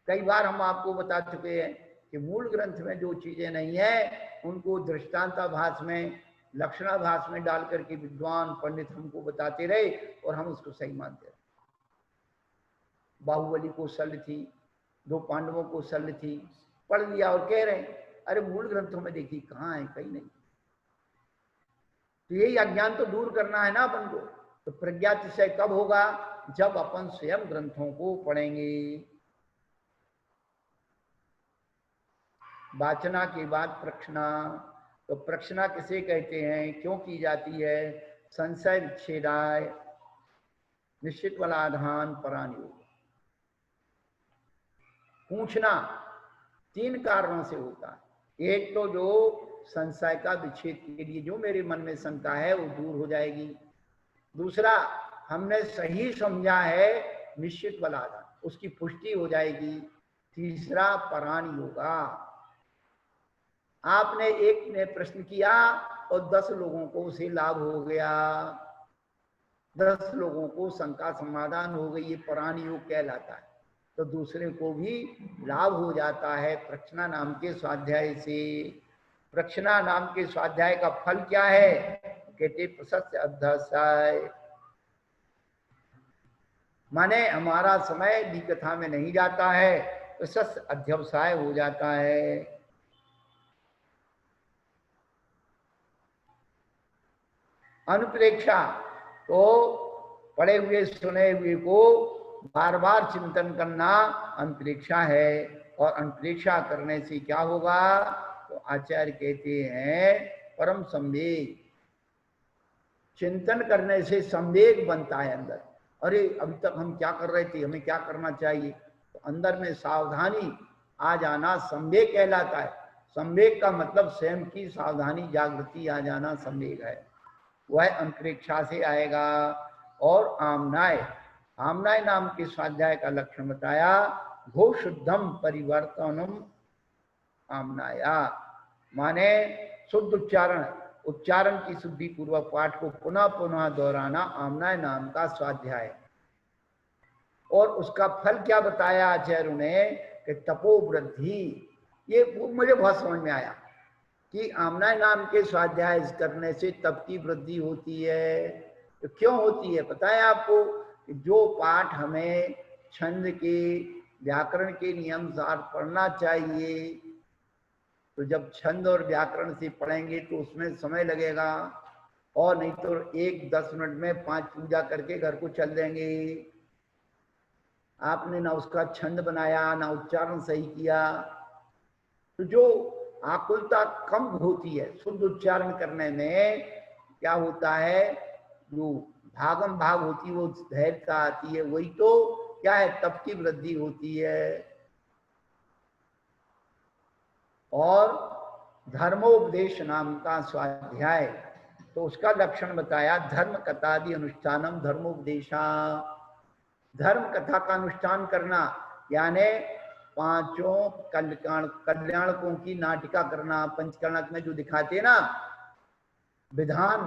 कई बार हम आपको बता चुके हैं कि मूल ग्रंथ में जो चीजें नहीं है उनको दृष्टांताभास में, लक्षणाभास में डाल करके विद्वान पंडित हमको बताते रहे और हम उसको सही मानते रहे। बाहुबली को शल्य थी, 2 पांडवों को शल्य थी, पढ़ लिया और कह रहे हैं अरे मूल ग्रंथों में देखिए कहाँ है, कहीं नहीं। तो यही अज्ञान तो दूर करना है ना अपन को। तो प्रज्ञातिशय कब होगा? जब अपन स्वयं ग्रंथों को पढ़ेंगे। वाचना के बाद प्रक्षणा, तो प्रक्षणा किसे कहते हैं, क्यों की जाती है? संशय विच्छेदाय, निश्चित बलाधान, परानियोग। पूछना 3 कारणों से होता है। एक तो जो संशय का विच्छेद के लिए, जो मेरे मन में शंका है वो दूर हो जाएगी। दूसरा, हमने सही समझा है, निश्चित बलाधान, उसकी पुष्टि हो जाएगी। तीसरा, परान योगा, आपने एक ने प्रश्न किया और 10 लोगों को उसे लाभ हो गया, 10 लोगों को शंका समाधान हो गई, ये परान योग कहलाता है। तो दूसरे को भी लाभ हो जाता है प्रक्षणा नाम के स्वाध्याय से। प्रक्षणा नाम के स्वाध्याय का फल क्या है? कहते प्रशस्त अध्याय, माने हमारा समय भी कथा में नहीं जाता है, प्रशस्त अध्यवसाय हो जाता है। अनुप्रेक्षा तो पढ़े हुए सुने हुए को बार बार चिंतन करना अनुप्रेक्षा है। और अनुप्रेक्षा करने से क्या होगा, तो आचार्य कहते हैं परम संवेग। चिंतन करने से संवेग बनता है अंदर। अरे अभी तक हम क्या कर रहे थे, हमें क्या करना चाहिए, तो अंदर में सावधानी आ जाना संवेग कहलाता है। संवेग का मतलब स्वयं की सावधानी जागृति आ जाना संवेग है, वह अंतरिक्षा से आएगा। और आमनाय, आमनाय नाम के स्वाध्याय का लक्षण बताया, भो शुद्धम परिवर्तनम आमनाया, माने शुद्ध उच्चारण, उच्चारण की शुद्धि पूर्वक पाठ को पुनः पुनः दोहराना आमनाय नाम का स्वाध्याय। और उसका फल क्या बताया आचार्य ने कि तपो वृद्धि। ये मुझे बहुत समझ में आया कि आमनाय नाम के स्वाध्याय करने से तप की वृद्धि होती है। तो क्यों होती है पता है आपको, कि जो पाठ हमें छंद के व्याकरण के नियम अनुसार पढ़ना चाहिए, तो जब छंद और व्याकरण से पढ़ेंगे तो उसमें समय लगेगा, और नहीं तो 1-10 मिनट में 5 पूजा करके घर को चल देंगे। आपने ना उसका छंद बनाया, ना उच्चारण सही किया, तो जो आकुलता कम होती है शुद्ध उच्चारण करने में, क्या होता है, जो भागम भाग होती है वो धैर्यता आती है, वही तो क्या है, तप की वृद्धि होती है। और धर्मोपदेश नाम का स्वाध्याय, तो उसका लक्षण बताया, धर्म कथादि अनुष्ठानम धर्मोपदेशा। धर्म कथा का अनुष्ठान करना यानी पांचों कल्याणकों की नाटिका करना। पंचकर्णक में जो दिखाते ना विधान,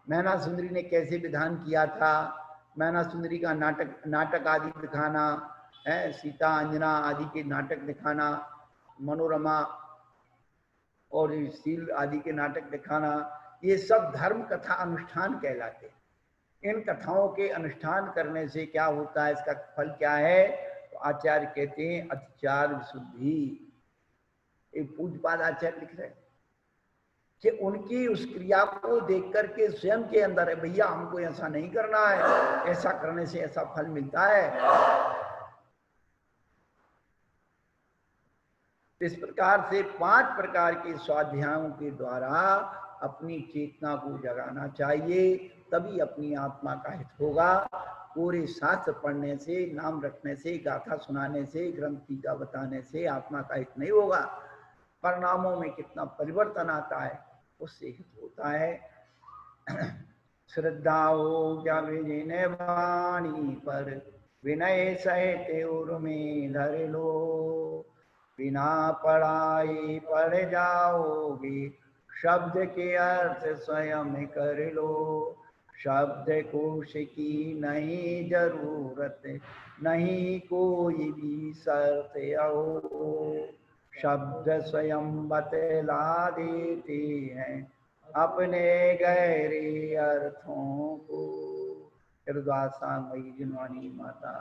मैना सुंदरी ने कैसे विधान किया था, मैना सुंदरी का नाटक आदि दिखाना है, सीता अंजना आदि के नाटक दिखाना, मनोरमा और सील आदि के नाटक दिखाना, ये सब धर्म कथा अनुष्ठान कहलाते। इन कथाओं के अनुष्ठान करने से क्या होता है, इसका फल क्या है, तो आचार्य कहते हैं अतिचार विशुद्धि। एक पूज्यपाद आचार्य लिख रहे हैं कि उनकी उस क्रिया को देख करके स्वयं के अंदर है, भैया हमको ऐसा नहीं करना है, ऐसा करने से ऐसा फल मिलता है। इस प्रकार से 5 प्रकार के स्वाध्यायों के द्वारा अपनी चेतना को जगाना चाहिए, तभी अपनी आत्मा का हित होगा। पूरे शास्त्र पढ़ने से, नाम रखने से, गाथा सुनाने से, ग्रंथ टीका बताने से आत्मा का हित नहीं होगा। परिणामों में कितना परिवर्तन आता है उससे हित होता है। श्रद्धा हो क्या विजय वाणी पर, विनय सहित उर में धर लो, बिना पढ़ाई पढ़ जाओगे, शब्द के अर्थ स्वयं कर लो। शब्द कोश की नहीं जरूरत, नहीं कोई भी शर्त आओ, शब्द स्वयं बतला देते हैं अपने गहरे अर्थों को। हृदय मई जिनवानी माता।